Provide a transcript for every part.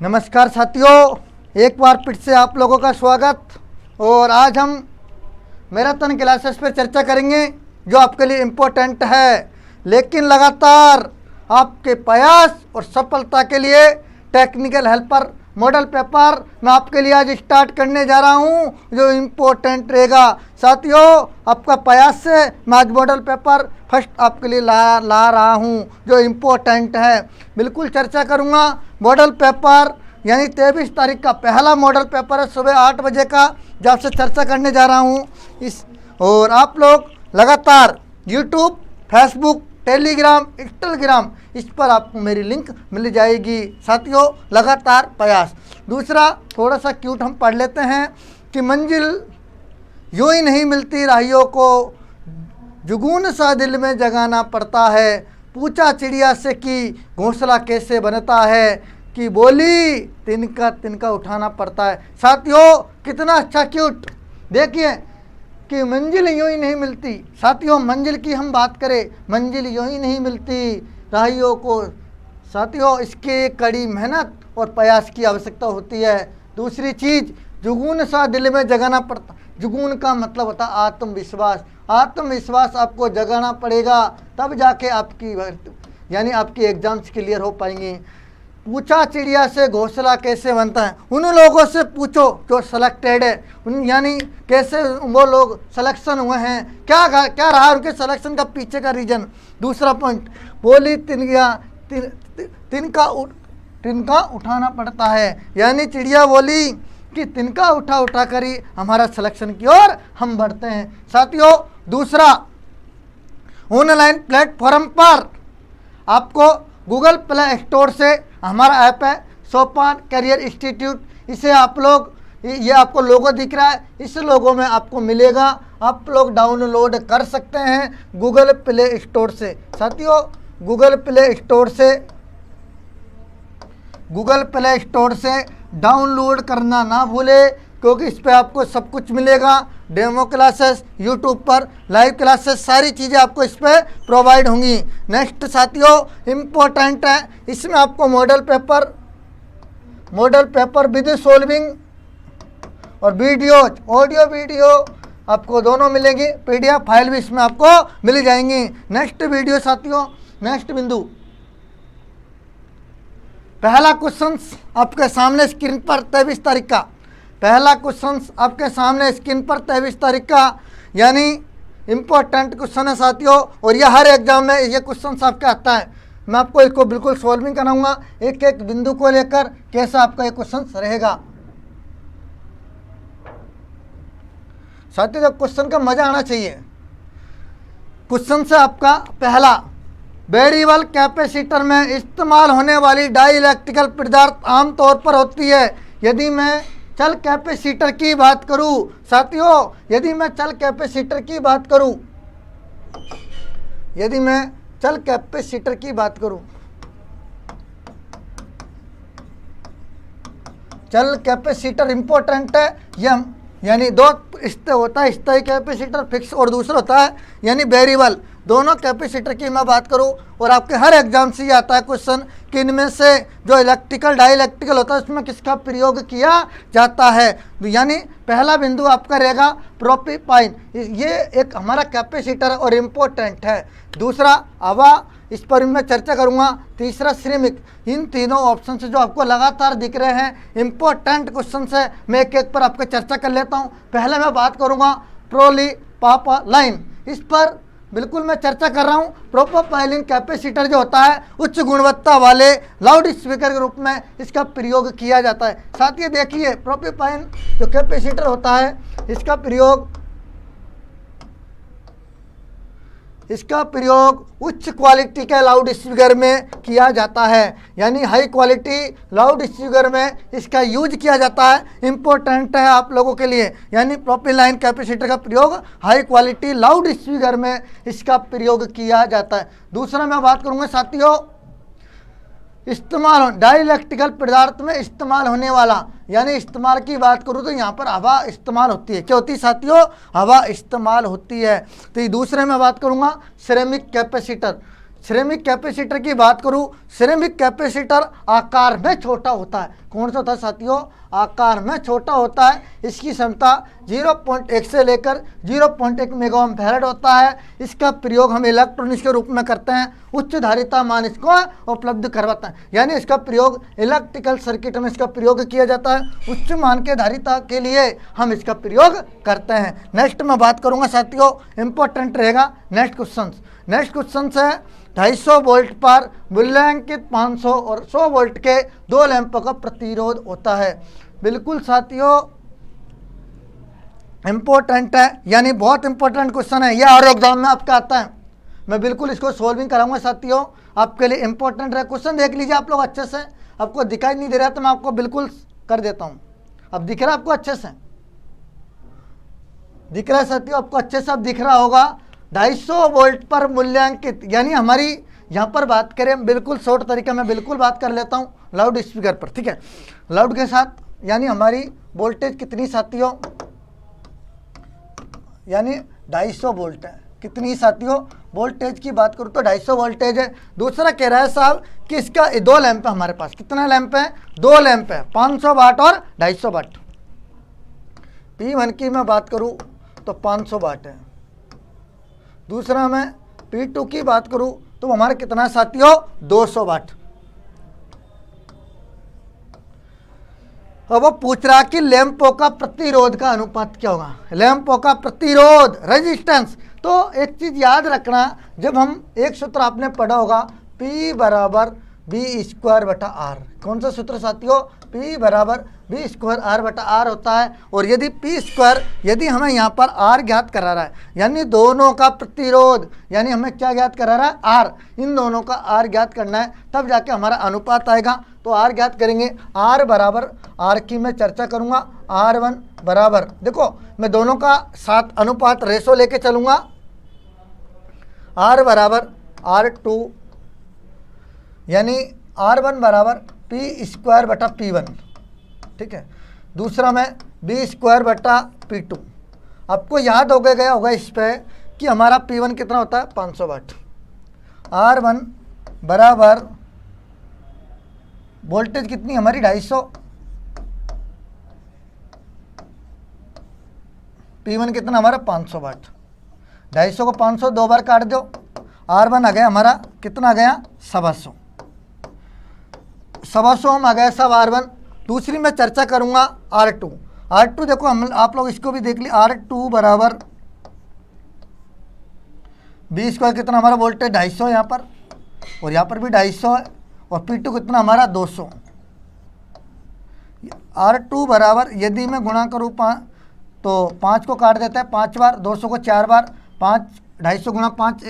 नमस्कार साथियों, एक बार फिर से आप लोगों का स्वागत। और आज हम मैराथन क्लासेस पे चर्चा करेंगे जो आपके लिए इम्पोर्टेंट है, लेकिन लगातार आपके प्रयास और सफलता के लिए टेक्निकल हेल्पर मॉडल पेपर मैं आपके लिए आज स्टार्ट करने जा रहा हूं जो इम्पोर्टेंट रहेगा। साथियों, आपका प्रयास से मैं आज मॉडल पेपर फर्स्ट आपके लिए ला रहा हूं जो इम्पोर्टेंट है। बिल्कुल चर्चा करूंगा मॉडल पेपर, यानी 23 तारीख का पहला मॉडल पेपर है सुबह 8 बजे का, जब से चर्चा करने जा रहा हूं इस। और आप लोग लगातार यूट्यूब, फेसबुक, टेलीग्राम, इंस्टाग्राम, इस पर आपको मेरी लिंक मिल जाएगी। साथियों, लगातार प्रयास। दूसरा, थोड़ा सा क्यूट हम पढ़ लेते हैं कि मंजिल यूं ही नहीं मिलती, राहियों को जुगून सा दिल में जगाना पड़ता है। पूछा चिड़िया से कि घोंसला कैसे बनता है, कि बोली तिनका तिनका उठाना पड़ता है। साथियों, कितना अच्छा क्यूट। देखिए कि मंजिल यूं ही नहीं मिलती। साथियों, मंजिल की हम बात करें, मंजिल यूं ही नहीं मिलती राहियों को। साथियों, इसके कड़ी मेहनत और प्रयास की आवश्यकता होती है। दूसरी चीज़, जुगून सा दिल में जगाना पड़ता। जुगून का मतलब होता है आत्मविश्वास। आत्मविश्वास आपको जगाना पड़ेगा, तब जाके आपकी यानी आपकी एग्जाम्स क्लियर हो पाएंगी। पूछा चिड़िया से घोंसला कैसे बनता है, उन लोगों से पूछो जो सिलेक्टेड है, उन यानी कैसे वो लोग सिलेक्शन हुए हैं, क्या रहा उनके सिलेक्शन का पीछे का रीज़न। दूसरा पॉइंट, बोली तिनका उठाना पड़ता है, यानी चिड़िया बोली कि तिनका उठा कर ही हमारा सिलेक्शन की ओर हम बढ़ते हैं। साथियों, दूसरा, ऑनलाइन प्लेटफॉर्म पर आपको गूगल प्ले स्टोर से हमारा ऐप है सोपान करियर इंस्टीट्यूट, इसे आप लोग, ये आपको लोगो दिख रहा है, इस लोगो में आपको मिलेगा, आप लोग डाउनलोड कर सकते हैं गूगल प्ले स्टोर से। साथियों, गूगल प्ले स्टोर से डाउनलोड करना ना भूले, क्योंकि इस पर आपको सब कुछ मिलेगा। डेमो क्लासेस यूट्यूब पर, लाइव क्लासेस, सारी चीज़ें आपको इस पर प्रोवाइड होंगी। नेक्स्ट साथियों, इम्पोर्टेंट है, इसमें आपको मॉडल पेपर विद सॉल्विंग और वीडियोज, ऑडियो वीडियो आपको दोनों मिलेंगी। PDF फाइल भी इसमें आपको मिल जाएंगी। नेक्स्ट वीडियो साथियों, नेक्स्ट बिंदु, पहला क्वेश्चन आपके सामने स्क्रीन पर 23 तारीख का, पहला क्वेश्चन आपके सामने स्क्रीन पर 23 तारीख का, यानी इम्पोर्टेंट क्वेश्चन है साथियों। और यह हर एग्जाम में ये क्वेश्चन आपके आता है। मैं आपको इसको बिल्कुल सॉल्विंग कराऊंगा, एक एक बिंदु को लेकर कैसा आपका ये क्वेश्चन रहेगा। साथियों, जब क्वेश्चन का मजा आना चाहिए। क्वेश्चन से आपका पहला, वेरिएबल कैपेसिटर में इस्तेमाल होने वाली डाइइलेक्ट्रिकल पदार्थ आमतौर पर होती है। यदि मैं चल कैपेसिटर की बात करूं, साथियों, यदि मैं चल कैपेसिटर की बात करूं, चल कैपेसिटर इंपॉर्टेंट है। यह यानी दो होता है, स्थायी कैपेसिटर फिक्स, और दूसरा होता है यानी वेरिएबल। दोनों कैपेसिटर की मैं बात करूं, और आपके हर एग्जाम से ये आता है क्वेश्चन कि इनमें से जो इलेक्ट्रिकल डाइइलेक्ट्रिकल होता है उसमें किसका प्रयोग किया जाता है। यानी पहला बिंदु आपका रहेगा प्रोपीपाइन, ये एक हमारा कैपेसिटर और इम्पोर्टेंट है। दूसरा, हवा, इस पर मैं चर्चा करूंगा। तीसरा, सिरेमिक। इन तीनों ऑप्शन से जो आपको लगातार दिख रहे हैं इम्पोर्टेंट क्वेश्चन है, मैं एक एक पर आपको चर्चा कर लेता हूं। पहले मैं बात करूंगा प्रोपीपाइन, इस पर बिल्कुल मैं चर्चा कर रहा हूं। प्रोपीपाइन कैपेसिटर जो होता है उच्च गुणवत्ता वाले लाउड स्पीकर के रूप में इसका प्रयोग किया जाता है। साथ ही देखिए, प्रोपीपाइन जो कैपेसिटर होता है इसका प्रयोग उच्च क्वालिटी के लाउड स्पीकर में किया जाता है, यानी हाई क्वालिटी लाउड स्पीकर में इसका यूज किया जाता है। इम्पोर्टेंट है आप लोगों के लिए, यानी प्रोपीपाइन कैपेसिटर का प्रयोग हाई क्वालिटी लाउड स्पीकर में इसका प्रयोग किया जाता है। दूसरा मैं बात करूंगा साथियों, इस्तेमाल डाइइलेक्ट्रिकल पदार्थ में इस्तेमाल होने वाला, यानी इस्तेमाल की बात करूँ तो यहाँ पर हवा इस्तेमाल होती है। क्या होती है साथियों? हवा इस्तेमाल होती है। तो ये दूसरे में बात करूँगा सिरेमिक कैपेसिटर। सिरेमिक कैपेसिटर की बात करूं, सिरेमिक कैपेसिटर आकार में छोटा होता है। कौन सा होता है साथियों? आकार में छोटा होता है। इसकी क्षमता 0.1 से लेकर 0.1 मेगा ओम फैराड होता है। इसका प्रयोग हम इलेक्ट्रॉनिक्स के रूप में करते हैं। उच्च धारिता मान इसको उपलब्ध करवाता है, यानी इसका प्रयोग इलेक्ट्रिकल सर्किट में इसका प्रयोग किया जाता है। उच्च मान के धारिता के लिए हम इसका प्रयोग करते हैं। नेक्स्ट मैं बात करूंगा साथियों, इंपॉर्टेंट रहेगा नेक्स्ट क्वेश्चन है 250 वोल्ट पर मूल्यांकित 500 और 100 वोल्ट के 2 लैंपों का प्रतिरोध होता है। बिल्कुल साथियों इंपॉर्टेंट है, यानी बहुत इंपॉर्टेंट क्वेश्चन है। यह हर एग्जाम में आपका आता है। मैं बिल्कुल इसको सॉल्विंग कराऊंगा साथियों, आपके लिए इंपॉर्टेंट है। क्वेश्चन देख लीजिए आप लोग अच्छे से। आपको दिखाई नहीं दे रहा तो मैं आपको बिल्कुल कर देता हूं। अब दिख रहा है आपको अच्छे से? दिख रहा है साथियों? आपको अच्छे से अब दिख रहा होगा। 250 वोल्ट पर मूल्यांकित, यानी हमारी यहाँ पर बात करें बिल्कुल शॉर्ट तरीका में बिल्कुल बात कर लेता हूँ लाउड स्पीकर पर, ठीक है, लाउड के साथ। यानी हमारी वोल्टेज कितनी साथियों? यानी 250 वोल्ट है। कितनी साथियों? वोल्टेज की बात करूँ तो 250 वोल्टेज है। दूसरा कह रहा है साहब कि इसका 2 लैंप है हमारे पास। कितना लैंप है? 2 लैंप है, 500 वाट और 250 वाट। P1 की मैं बात करूँ तो 500 वाट है। दूसरा मैं P2 की बात करूं तो हमारा कितना साथियों? 200 वाट। अब वो पूछ रहा कि लैंपों का प्रतिरोध का अनुपात क्या होगा? लैंपों का प्रतिरोध रेजिस्टेंस। तो एक चीज याद रखना, जब हम एक सूत्र आपने पढ़ा होगा P बराबर V²/R। कौन सा सूत्र साथियों? P बराबर V²R/R होता है। और यदि P², यदि हमें यहाँ पर R ज्ञात करा रहा है, यानी दोनों का प्रतिरोध, यानी हमें क्या ज्ञात करा रहा है? R। इन दोनों का R ज्ञात करना है, तब जाके हमारा अनुपात आएगा। तो R ज्ञात करेंगे। R बराबर, R की मैं चर्चा करूँगा, R1 बराबर, देखो मैं दोनों का साथ अनुपात रेशो लेके चलूँगा। R बराबर R2, यानी R1 बराबर P²/P1, ठीक है। दूसरा में B²/P2। आपको याद हो गया होगा इस पे कि हमारा P1 कितना होता है? 500 वाट। R1 बराबर वोल्टेज कितनी हमारी? 250। P1 कितना हमारा? 500 वाट। 250 को 500 2 बार काट दो। R1 आ गया हमारा, कितना आ गया? 125। 125 ओम आ गया सब R1। दूसरी मैं चर्चा करूंगा R2 देखो हम आप लोग इसको भी देख ली। R2 बराबर B², कितना हमारा वोल्टेज? 250 यहाँ पर, और यहाँ पर भी 250 है। और P2 कितना हमारा? 200। R2 बराबर, यदि मैं गुणा करूँ तो 5 को काट देता है 5 बार, 200 को 4 बार, 5 250 गुणा 5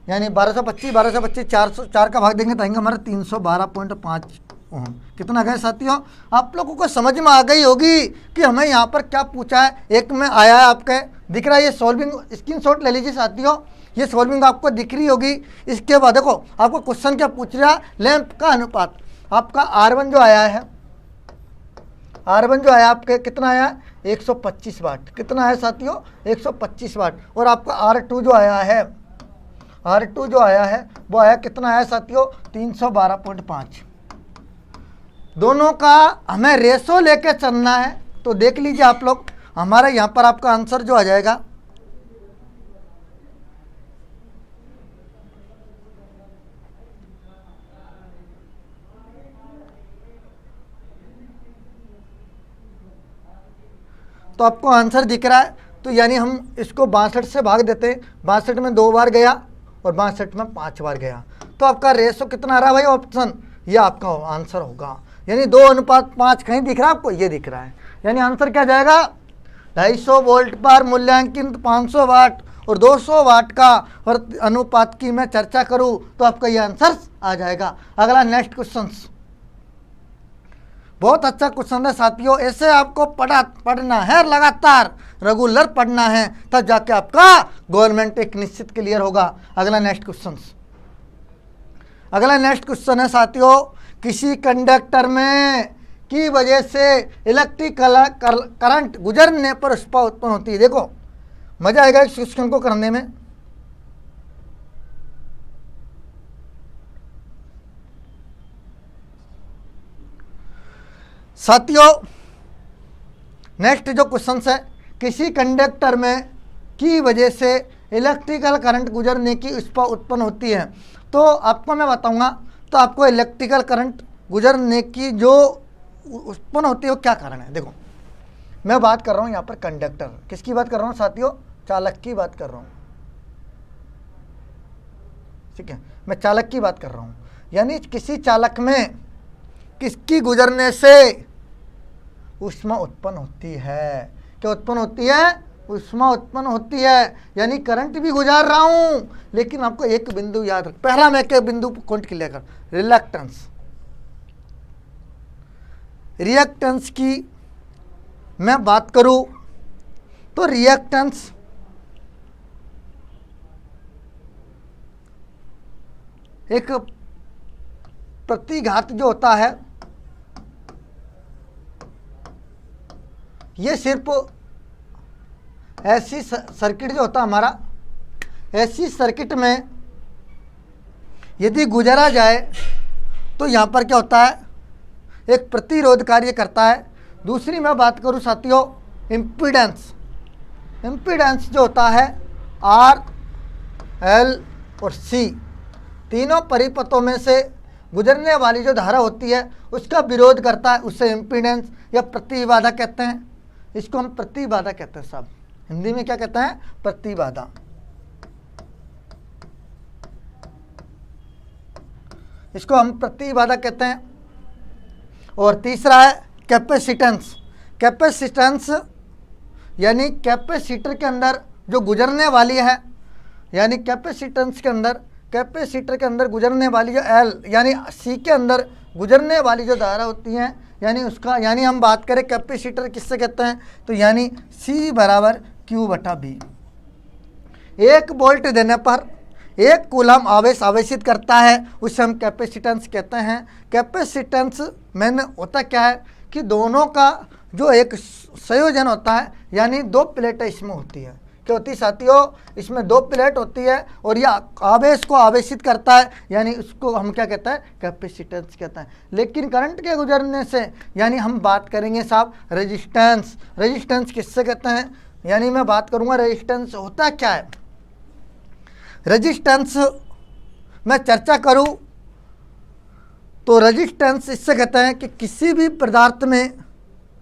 यानी 1225, 4 का भाग देंगे तो आएंगे हमारा 312.5 ओम। कितना गए साथियों? आप लोगों को समझ में आ गई होगी कि हमें यहाँ पर क्या पूछा है। एक में आया है आपके दिख रहा है, ये सॉल्विंग स्क्रीनशॉट ले लीजिए साथियों, ये सॉल्विंग आपको दिख रही होगी। इसके बाद देखो आपको क्वेश्चन क्या पूछ रहा है? लैंप का अनुपात। आपका R1 जो आया है, R1 जो आया आपके कितना आया? 125 वाट। कितना है साथियों? 125 वाट। और आपका R2 जो आया है, R2 जो आया है वो आया कितना आया साथियों? 312.5। दोनों का हमें रेशो लेके चलना है। तो देख लीजिए आप लोग, हमारा यहाँ पर आपका आंसर जो आ जाएगा तो आपको आंसर दिख रहा है। तो यानी हम इसको 62 से भाग देते हैं। 62 में 2 बार गया और 62 में 5 बार गया। तो आपका रेशो कितना आ रहा है भाई? ऑप्शन ये आपका आंसर होगा। यानी 2:5 कहीं दिख रहा है आपको? ये दिख रहा है। यानी आंसर क्या जाएगा? 250 वोल्ट पर मूल्यांकित 500 वाट और 200 वाट का अनुपात की मैं चर्चा करूं तो आपका ये आंसर आ जाएगा। अगला नेक्स्ट क्वेश्चन, बहुत अच्छा क्वेश्चन है साथियों। ऐसे आपको पढ़ना है, लगातार रेगुलर पढ़ना है, तब जाके आपका गवर्नमेंट एक निश्चित क्लियर होगा। अगला नेक्स्ट क्वेश्चन है साथियों, किसी कंडक्टर में की वजह से इलेक्ट्रिक करंट गुजरने पर उष्मा उत्पन्न होती है। देखो मजा आएगा इस क्वेश्चन को करने में। साथियों नेक्स्ट जो क्वेश्चन है, किसी कंडक्टर में की वजह से इलेक्ट्रिकल करंट गुजरने की उष्मा उत्पन्न होती है। तो आपको मैं बताऊंगा, तो आपको इलेक्ट्रिकल करंट गुजरने की जो उत्पन्न होती है वो क्या कारण है। देखो मैं बात कर रहा हूँ यहाँ पर कंडक्टर, किसकी बात कर रहा हूँ साथियों, चालक की बात कर रहा हूँ, ठीक है, मैं चालक की बात कर रहा हूँ। यानी किसी चालक में किसकी गुजरने से ऊष्मा उत्पन्न होती है, क्या उत्पन्न होती है, ऊष्मा उत्पन्न होती है। यानी करंट भी गुजार रहा हूं, लेकिन आपको एक बिंदु याद रख, पहला मैं क्या बिंदु पॉइंट क्लियर कर, रिलक्टेंस। रिएक्टेंस की मैं बात करूं तो रिएक्टेंस एक प्रतिघात जो होता है, ये सिर्फ ऐसी सर्किट जो होता है हमारा, ऐसी सर्किट में यदि गुजरा जाए तो यहाँ पर क्या होता है, एक प्रतिरोध कार्य करता है। दूसरी मैं बात करूँ साथियों इम्पीडेंस, इम्पीडेंस जो होता है आर, एल और सी, तीनों परिपथों में से गुजरने वाली जो धारा होती है उसका विरोध करता है, उससे इम्पीडेंस या प्रतिबाधा कहते हैं। इसको हम प्रतिबाधा कहते हैं साहब, हिंदी में क्या कहते हैं, प्रतिबाधा। इसको हम प्रतिबाधा कहते हैं। और तीसरा है कैपेसिटेंस। कैपेसिटेंस यानी कैपेसिटर के अंदर जो गुजरने वाली है, यानी कैपेसिटेंस के अंदर, कैपेसिटर के अंदर गुजरने वाली जो एल यानी सी के अंदर गुजरने वाली जो धारा होती है, यानी उसका, यानी हम बात करें कैपेसिटर किससे कहते हैं, तो यानी सी बराबर क्यू बटा बी। 1 वोल्ट देने पर 1 कूलम आवेश आवेशित करता है, उसे हम कैपेसिटेंस कहते हैं। कैपेसिटेंस मैंने होता क्या है कि दोनों का जो एक संयोजन होता है, यानी 2 प्लेटें इसमें होती है। क्या होती है साथियों, इसमें 2 प्लेट होती है और यह आवेश को आवेशित करता है, यानी उसको हम क्या कहते हैं, कैपेसिटेंस कहते हैं। लेकिन करंट के गुजरने से, यानी हम बात करेंगे साहब रेजिस्टेंस। रेजिस्टेंस किससे कहते हैं, यानी मैं बात करूंगा रेजिस्टेंस होता क्या है। रेजिस्टेंस मैं चर्चा करूं तो रेजिस्टेंस इससे कहते हैं कि किसी भी पदार्थ में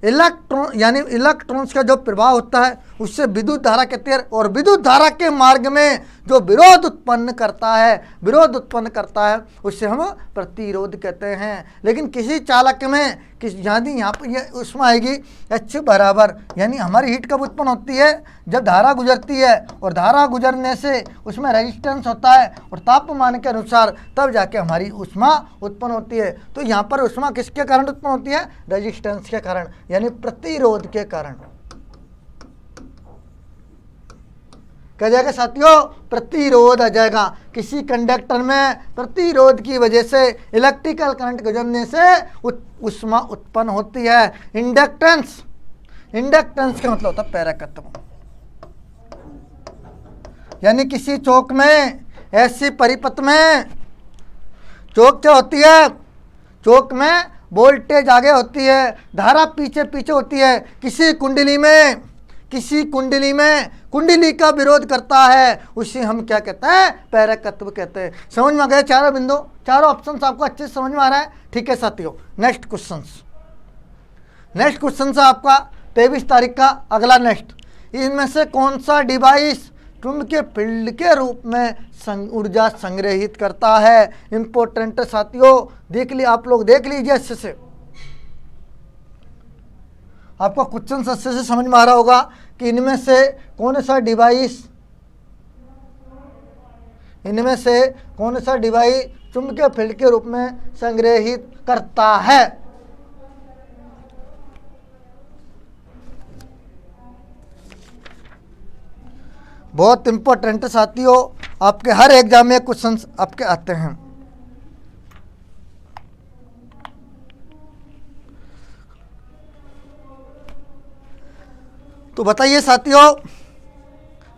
इलेक्ट्रॉन, यानी इलेक्ट्रॉन्स का जो प्रवाह होता है उससे विद्युत धारा कहती है, और विद्युत धारा के मार्ग में जो विरोध उत्पन्न करता है, विरोध उत्पन्न करता है, उससे हम प्रतिरोध कहते हैं। लेकिन किसी चालक में यदि यहाँ पर यह ऊष्मा आएगी H बराबर, यानी हमारी हीट कब उत्पन्न होती है, जब धारा गुजरती है, और धारा गुजरने से उसमें रेजिस्टेंस होता है और तापमान के अनुसार तब जाके हमारी ऊष्मा उत्पन्न होती है। तो यहाँ पर ऊष्मा किसके कारण उत्पन्न होती है, रेजिस्टेंस के कारण, यानी प्रतिरोध के कारण। क्या जाएगा साथियों, प्रतिरोध आ जाएगा। किसी कंडक्टर में प्रतिरोध की वजह से इलेक्ट्रिकल करंट गुजरने से ऊष्मा उत्पन्न होती है। इंडक्टेंस, इंडक्टेंस का मतलब होता है प्रेरकत्व, यानी किसी चौक में, ऐसी परिपथ में, चौक क्या होती है, चौक में वोल्टेज आगे होती है, धारा पीछे पीछे होती है। किसी कुंडली में, किसी कुंडली में कुंडली का विरोध करता है, उसे हम क्या कहते हैं, प्रेरकत्व कहते हैं। समझ में आ गए चारों बिंदु, चारों ऑप्शंस आपको अच्छे से समझ में आ रहा है, ठीक है साथियों। नेक्स्ट क्वेश्चंस, नेक्स्ट क्वेश्चन है आपका 23 तारीख का अगला नेक्स्ट। इनमें से कौन सा डिवाइस चुंबकीय फील्ड के रूप में ऊर्जा संग्रहित करता है। इंपॉर्टेंट साथियों, देख ली आप लोग, देख लीजिए अच्छे से, आपको क्वेश्चन अच्छे से समझ में आ रहा होगा कि इनमें से कौन सा डिवाइस, इनमें से कौन सा डिवाइस चुंबकीय फील्ड के रूप में संग्रहित करता है। बहुत इंपॉर्टेंट साथियों, आपके हर एग्जाम में क्वेश्चंस आपके आते हैं। तो बताइए साथियों,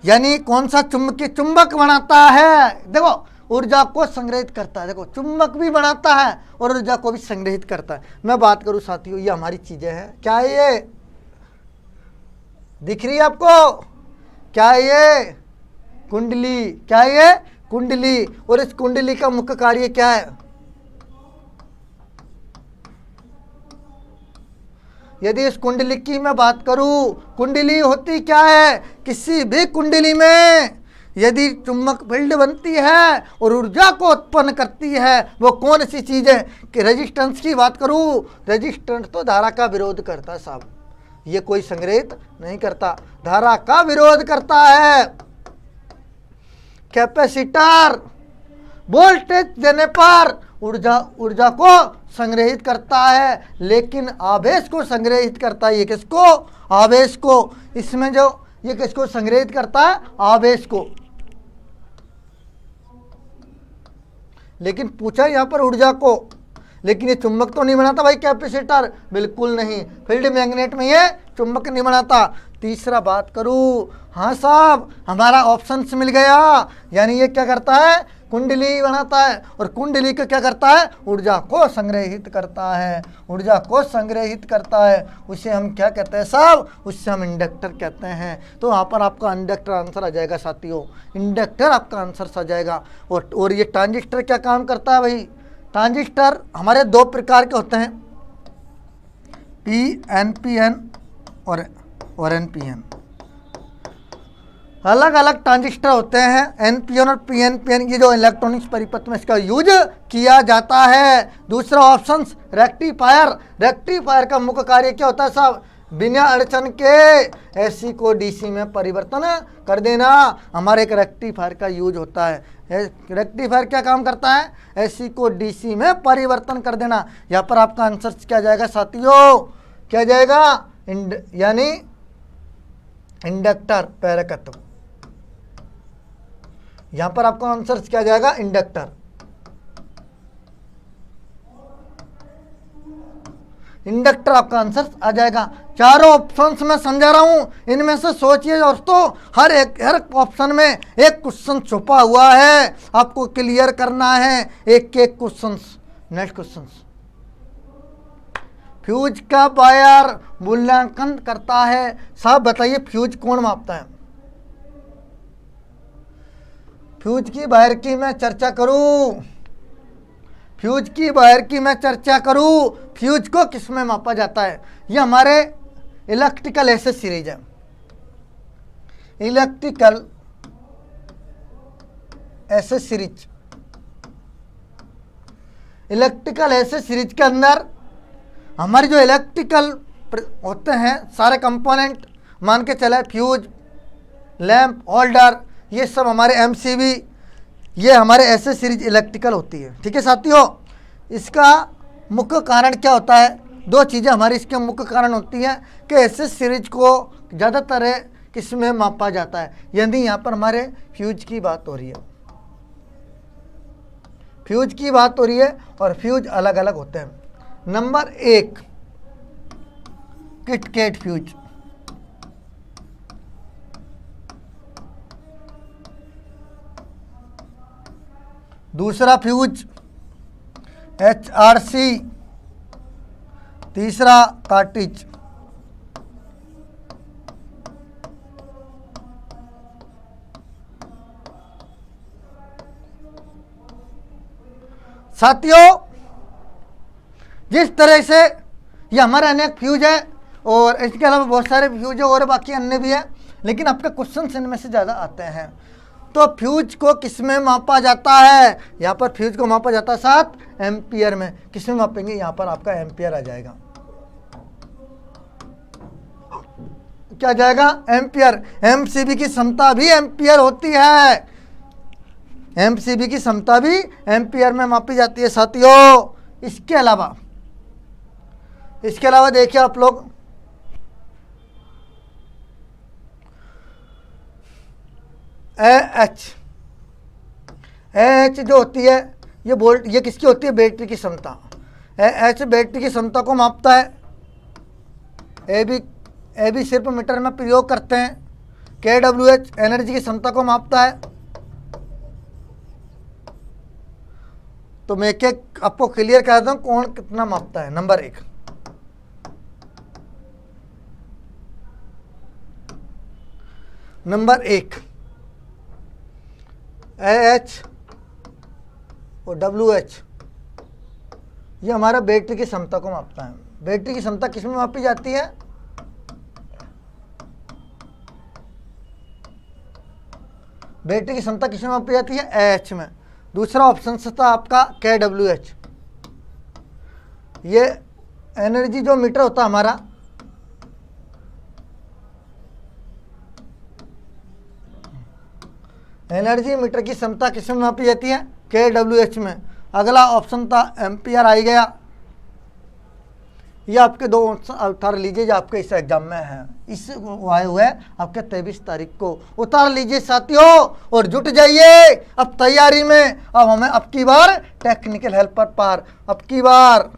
यानी कौन सा चुंबकीय चुंबक बनाता है। देखो ऊर्जा को संग्रहित करता है। देखो चुंबक भी बनाता है और ऊर्जा को भी संग्रहित करता है। मैं बात करूं साथियों, ये हमारी चीजें हैं। क्या है ये, दिख रही है आपको? क्या है ये? कुंडली। क्या है ये? कुंडली। और इस कुंडली का मुख्य कार्य क्या है? यदि इस कुंडली की मैं बात करूं, कुंडली होती क्या है? किसी भी कुंडली में यदि चुंबक फील्ड बनती है और ऊर्जा को उत्पन्न करती है, वो कौन सी चीज है? कि रेजिस्टेंस की बात करूं, रेजिस्टेंस तो धारा का विरोध करता है साहब, ये कोई संग्रहित नहीं करता, धारा का विरोध करता है। कैपेसिटर वोल्टेज देने पर ऊर्जा को संग्रहित करता है, लेकिन आवेश को संग्रहित करता है। ये किसको? आवेश को। इसमें जो ये किसको संग्रहित करता है? आवेश को। लेकिन पूछा यहां पर ऊर्जा को, लेकिन ये चुंबक तो नहीं बनाता भाई कैपेसिटर, बिल्कुल नहीं। फील्ड मैग्नेट में ये चुंबक नहीं बनाता। तीसरा बात करूं, हाँ साहब हमारा ऑप्शंस मिल गया, यानी ये क्या करता है? कुंडली बनाता है। और कुंडली को क्या करता है? ऊर्जा को संग्रहित करता है, ऊर्जा को संग्रहित करता है। उसे हम क्या कहते हैं साहब? उससे हम इंडक्टर कहते हैं। तो वहाँ पर आपका इंडक्टर आंसर आ जाएगा साथियों, इंडक्टर आपका आंसर आ जाएगा। और ये ट्रांजिस्टर क्या काम करता है भाई? ट्रांजिस्टर हमारे दो प्रकार के होते हैं, PNPN और NPN। अलग अलग ट्रांजिस्टर होते हैं, NPN और PNPN। ये जो इलेक्ट्रॉनिक्स परिपथ में इसका यूज किया जाता है। दूसरा ऑप्शन रेक्टिफायर। रेक्टिफायर का मुख्य कार्य क्या होता है साहब? बिना अड़चन के एसी को डीसी में परिवर्तन कर देना, हमारे एक रेक्टिफायर का यूज होता है। रेक्टिफायर क्या काम करता है? एसी को डीसी में परिवर्तन कर देना। यहाँ पर आपका आंसर क्या जाएगा साथियों? क्या जाएगा? यानी इंडक्टर, प्रेरकत्व। यहां पर आपका आंसर क्या जाएगा? इंडक्टर। इंडक्टर आपका आंसर आ जाएगा। चारों ऑप्शंस में समझा रहा हूं, इनमें से सोचिए दोस्तों, हर ऑप्शन में एक क्वेश्चन छुपा हुआ है, आपको क्लियर करना है एक एक क्वेश्चन। नेक्स्ट क्वेश्चन, फ्यूज का वायर मूल्यांकन करता है। साहब बताइए फ्यूज कौन मापता है? फ्यूज की वायर की मैं चर्चा करूं, फ्यूज की वायर की मैं चर्चा करूं, फ्यूज को किस में मापा जाता है? ये हमारे इलेक्ट्रिकल एसेस सीरीज है, electrical aces series. Electrical aces series के अंदर हमारे जो इलेक्ट्रिकल होते हैं सारे कंपोनेंट, मान के चले फ्यूज, लैंप, होल्डर, ये सब हमारे MCB, ये हमारे एसेस सीरीज इलेक्ट्रिकल होती है। ठीक है साथियों, इसका मुख्य कारण क्या होता है? दो चीज़ें हमारी इसके मुख्य कारण होती हैं कि एसेस सीरीज को ज़्यादातर किस में मापा जाता है। यदि यहाँ पर हमारे फ्यूज की बात हो रही है, फ्यूज की बात हो रही है, और फ्यूज अलग अलग होते हैं। नंबर 1 किटकैट फ्यूज, दूसरा फ्यूज HRC, तीसरा कार्टिज। साथियों जिस तरह से ये हमारे अनेक फ्यूज है, और इसके अलावा बहुत सारे फ्यूज है और बाकी अन्य भी है, लेकिन आपका क्वेश्चन इनमें से ज़्यादा आते हैं। तो फ्यूज को किस में मापा जाता है? यहाँ पर फ्यूज को मापा जाता है 7 एम्पियर में। किस में मापेंगे? यहाँ पर आपका एम्पियर आ जाएगा। क्या जाएगा? एम्पियर। MCB की क्षमता भी एम्पियर होती है, MCB की क्षमता भी एम्पियर में मापी जाती है साथियों। इसके अलावा देखिए आप लोग, AH जो होती है, ये वोल्ट, ये किसकी होती है? बैटरी की क्षमता। AH बैटरी की क्षमता को मापता है। AB सिर्फ मीटर में प्रयोग करते हैं। KWH एनर्जी की क्षमता को मापता है। तो मैं एक एक आपको क्लियर कर देता हूँ कौन कितना मापता है। नंबर 1, नंबर 1 AH और WH, ये हमारा बैटरी की क्षमता को मापता है। बैटरी की क्षमता किस में मापी जाती है? बैटरी की क्षमता किस में मापी जाती है? AH में। दूसरा ऑप्शन था आपका KWH, ये एनर्जी जो मीटर होता है हमारा, एनर्जी मीटर की क्षमता किस में मापी जाती है? KWH में। अगला ऑप्शन था एम्पियर आ गया। ये आपके दो ऑप्शन उतार लीजिए जो आपके इस एग्जाम में है। इस आए हुए आपके 23 तारीख को उतार लीजिए साथियों और जुट जाइए अब तैयारी में। अब हमें अब की बार टेक्निकल हेल्पर पार, अब की बार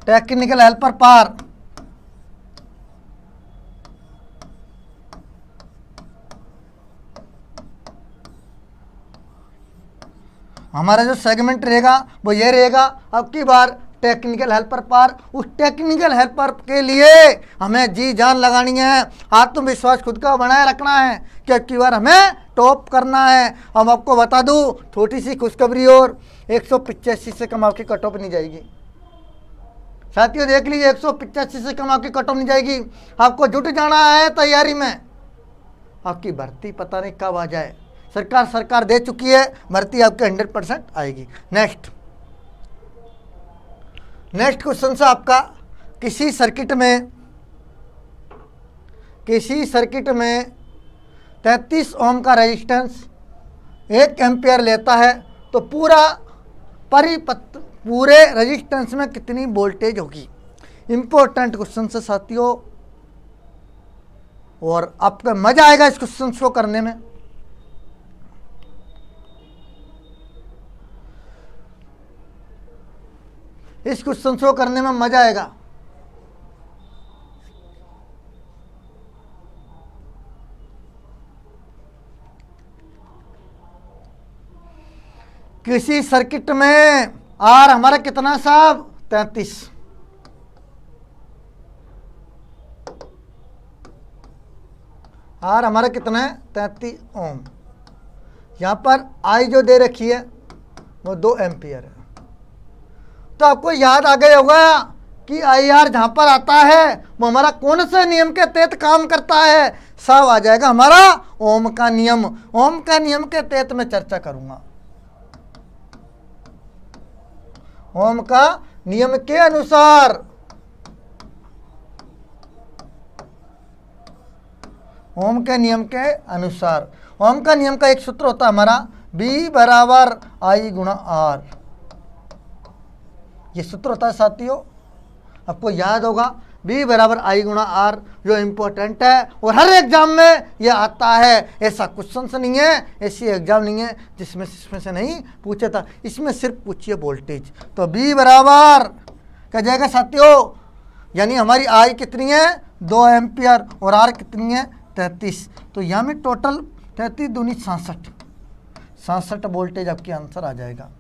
टेक्निकल हेल्पर पार। हमारा जो सेगमेंट रहेगा वो ये रहेगा, अब की बार टेक्निकल हेल्पर पार। उस टेक्निकल हेल्पर के लिए हमें जी जान लगानी है, आत्मविश्वास खुद का बनाए रखना है कि अब की बार हमें टॉप करना है। हम आपको बता दूं छोटी सी खुशखबरी, और 185 से कम आपकी कट ऑफ नहीं जाएगी साथियों। देख लीजिए 185 से कम आपकी कट ऑफ नहीं जाएगी। आपको जुट जाना है तैयारी में। आपकी भर्ती पता नहीं कब आ जाए, सरकार दे चुकी है, भर्ती आपके 100% आएगी। नेक्स्ट क्वेश्चन से आपका किसी सर्किट में 33 ओम का रेजिस्टेंस 1 एम्पियर लेता है तो पूरे रेजिस्टेंस में कितनी वोल्टेज होगी? इंपॉर्टेंट क्वेश्चन से साथियों, और आपका मजा आएगा इस क्वेश्चन को करने में। इस क्वेश्चन को करने में मजा आएगा। किसी सर्किट में आर हमारा कितना साहब? 33। आर हमारा कितना है? 33 ओम। यहां पर आई जो दे रखी है वो 2 एम्पियर है। तो आपको याद आ गया होगा कि IR जहां पर आता है वो हमारा कौन से नियम के तहत काम करता है? सब आ जाएगा हमारा ओम का नियम। ओम का नियम के तहत मैं चर्चा करूंगा। ओम का नियम के अनुसार, ओम के नियम के अनुसार, ओम का नियम का एक सूत्र होता है हमारा B बराबर I गुणा R। ये सूत्र होता है साथियों, आपको याद होगा B बराबर I गुणा R, जो इम्पोर्टेंट है और हर एग्जाम में ये आता है। ऐसा क्वेश्चन से नहीं है, ऐसी एग्जाम नहीं है जिसमें इसमें से नहीं पूछा था। इसमें सिर्फ पूछिए वोल्टेज। तो B बराबर क्या जाएगा साथियों, यानी हमारी I कितनी है? 2 एम्पियर, और R कितनी है? 33। तो यहाँ में टोटल 33 दूनी 66 वोल्टेज आपकी आंसर आ जाएगा।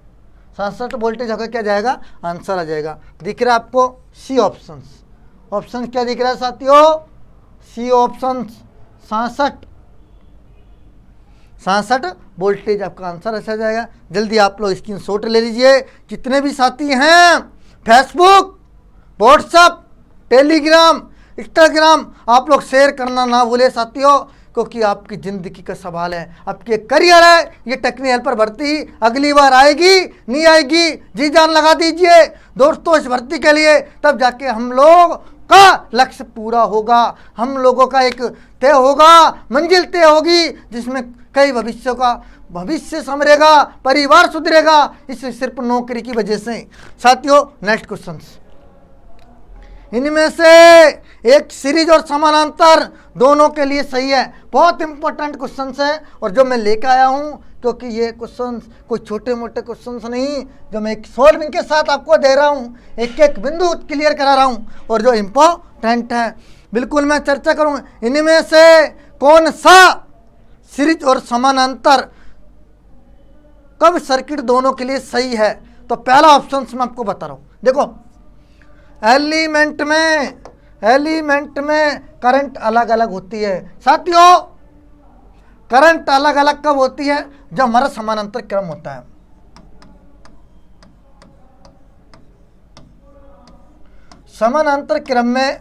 67 वोल्टेज होकर क्या जाएगा? आंसर आ जाएगा। दिख रहा है आपको सी ऑप्शन? ऑप्शन क्या दिख रहा है साथियों? सी ऑप्शन 66 वोल्टेज आपका आंसर ऐसा जाएगा। जल्दी आप लोग स्क्रीनशॉट ले लीजिए। जितने भी साथी हैं फेसबुक, व्हाट्सएप, टेलीग्राम, इंस्टाग्राम, आप लोग शेयर करना ना भूले साथियों, क्योंकि आपकी ज़िंदगी का सवाल है, आपके करियर है। ये टेक्निकल हेल्पर भर्ती अगली बार आएगी नहीं आएगी, जी जान लगा दीजिए दोस्तों इस भर्ती के लिए, तब जाके हम लोग का लक्ष्य पूरा होगा। हम लोगों का एक तय होगा, मंजिल तय होगी, जिसमें कई भविष्य संवरेगा, परिवार सुधरेगा, इससे सिर्फ नौकरी की वजह से। साथियों नेक्स्ट क्वेश्चन, इनमें से एक सीरीज और समानांतर दोनों के लिए सही है। बहुत इंपॉर्टेंट क्वेश्चन है और जो मैं लेकर आया हूं, क्योंकि ये क्वेश्चन कोई छोटे मोटे क्वेश्चन नहीं, जो मैं एक सॉल्विंग के साथ आपको दे रहा हूं, एक एक बिंदु क्लियर करा रहा हूं, और जो इम्पोर्टेंट है बिल्कुल मैं चर्चा करूंगा। इनमें से कौन सा सीरीज और समानांतर कब सर्किट दोनों के लिए सही है? तो पहला ऑप्शन मैं आपको बता रहा हूं। देखो, एलिमेंट में करंट अलग अलग होती है साथियों। करंट अलग अलग कब होती है? जब हमारा समानांतर क्रम होता है। समानांतर क्रम में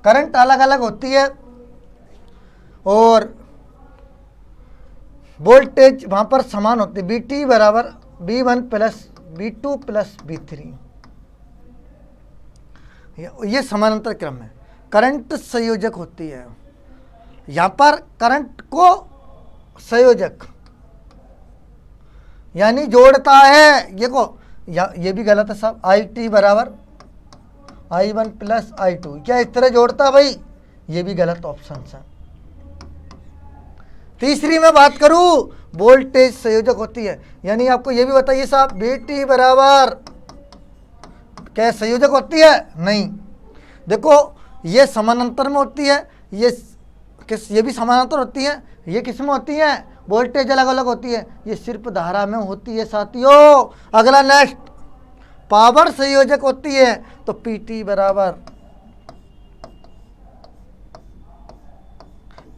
करंट अलग अलग होती है और वोल्टेज वहां पर समान होती है। Vt बराबर V1 plus V2 plus V3। ये समानांतर क्रम है। करंट संयोजक होती है। यहां पर करंट को संयोजक यानी जोड़ता है। ये को ये भी गलत है साहब। IT बराबर I1 प्लस I2 क्या इस तरह जोड़ता है भाई? ये भी गलत ऑप्शन है। तीसरी मैं बात करूं, वोल्टेज संयोजक होती है। यानी आपको ये भी बताइए साहब, Vt बराबर क्या संयोजक होती है? नहीं। देखो, ये समानांतर में होती है, ये भी समानांतर होती है। ये किस में होती है? वोल्टेज अलग अलग होती है। ये सिर्फ धारा में होती है साथियों। अगला नेक्स्ट, पावर संयोजक होती है। तो Pt बराबर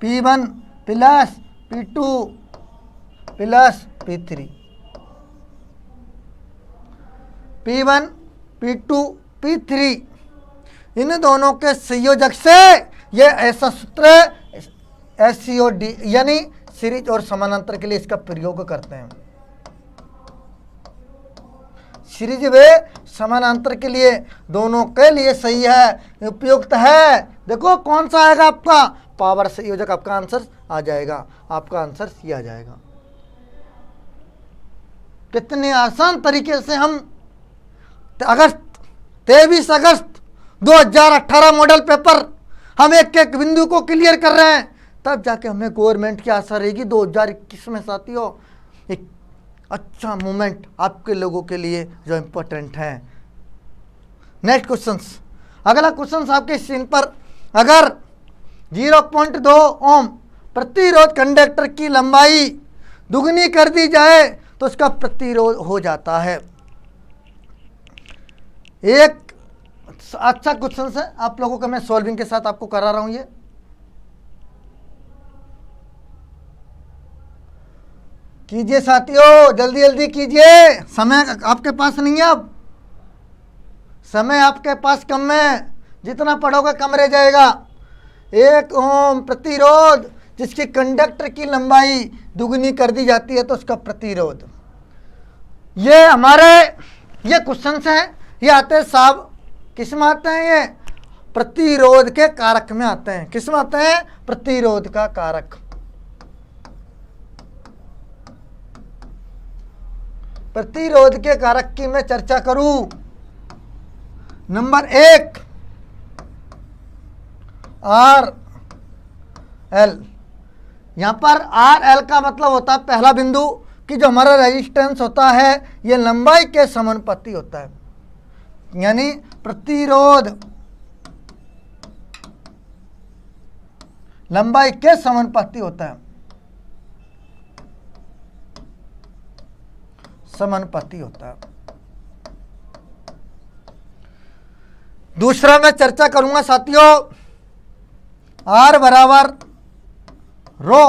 P1 plus P2 plus P3। P1 P2 P3 इन दोनों के संयोजक से ये ऐसा सूत्र SCOD यानी सीरीज और समानांतर के लिए इसका प्रयोग करते हैं। सीरीज व समानांतर के लिए दोनों के लिए सही है, उपयुक्त है। देखो कौन सा आएगा आपका? पावर संयोजक आपका आंसर आ जाएगा। आपका आंसर सी आ जाएगा। कितने आसान तरीके से हम 23 अगस्त 2018 मॉडल पेपर हम एक एक बिंदु को क्लियर कर रहे हैं। तब जाके हमें गवर्नमेंट की आशा रहेगी 2021 में साथियों एक अच्छा मोमेंट आपके लोगों के लिए जो इम्पोर्टेंट है। नेक्स्ट क्वेश्चन, अगला क्वेश्चन आपके स्क्रीन पर, अगर 0.2 ओम प्रतिरोध कंडक्टर की लंबाई दुगनी कर दी जाए तो उसका प्रतिरोध हो जाता है। एक अच्छा क्वेश्चन है, आप लोगों का मैं सॉल्विंग के साथ आपको करा रहा हूं। ये कीजिए साथियों, जल्दी जल्दी कीजिए, समय आपके पास नहीं है। अब समय आपके पास कम है, जितना पढ़ोगे कम रह जाएगा। 1 ओम प्रतिरोध जिसकी कंडक्टर की लंबाई दुगनी कर दी जाती है तो उसका प्रतिरोध। ये हमारे ये क्वेश्चन हैं, ये आते हैं साहब किस में आते हैं? ये प्रतिरोध के कारक में आते हैं। किस में आते हैं? प्रतिरोध का कारक। प्रतिरोध के कारक की मैं चर्चा करूं, नंबर 1 RL। यहां पर RL का मतलब होता है पहला बिंदु कि जो हमारा रेजिस्टेंस होता है ये लंबाई के समानुपाती होता है। यानी प्रतिरोध लंबाई के समानुपाती होता है। समानुपाती होता है। दूसरा मैं चर्चा करूंगा साथियों, R बराबर रो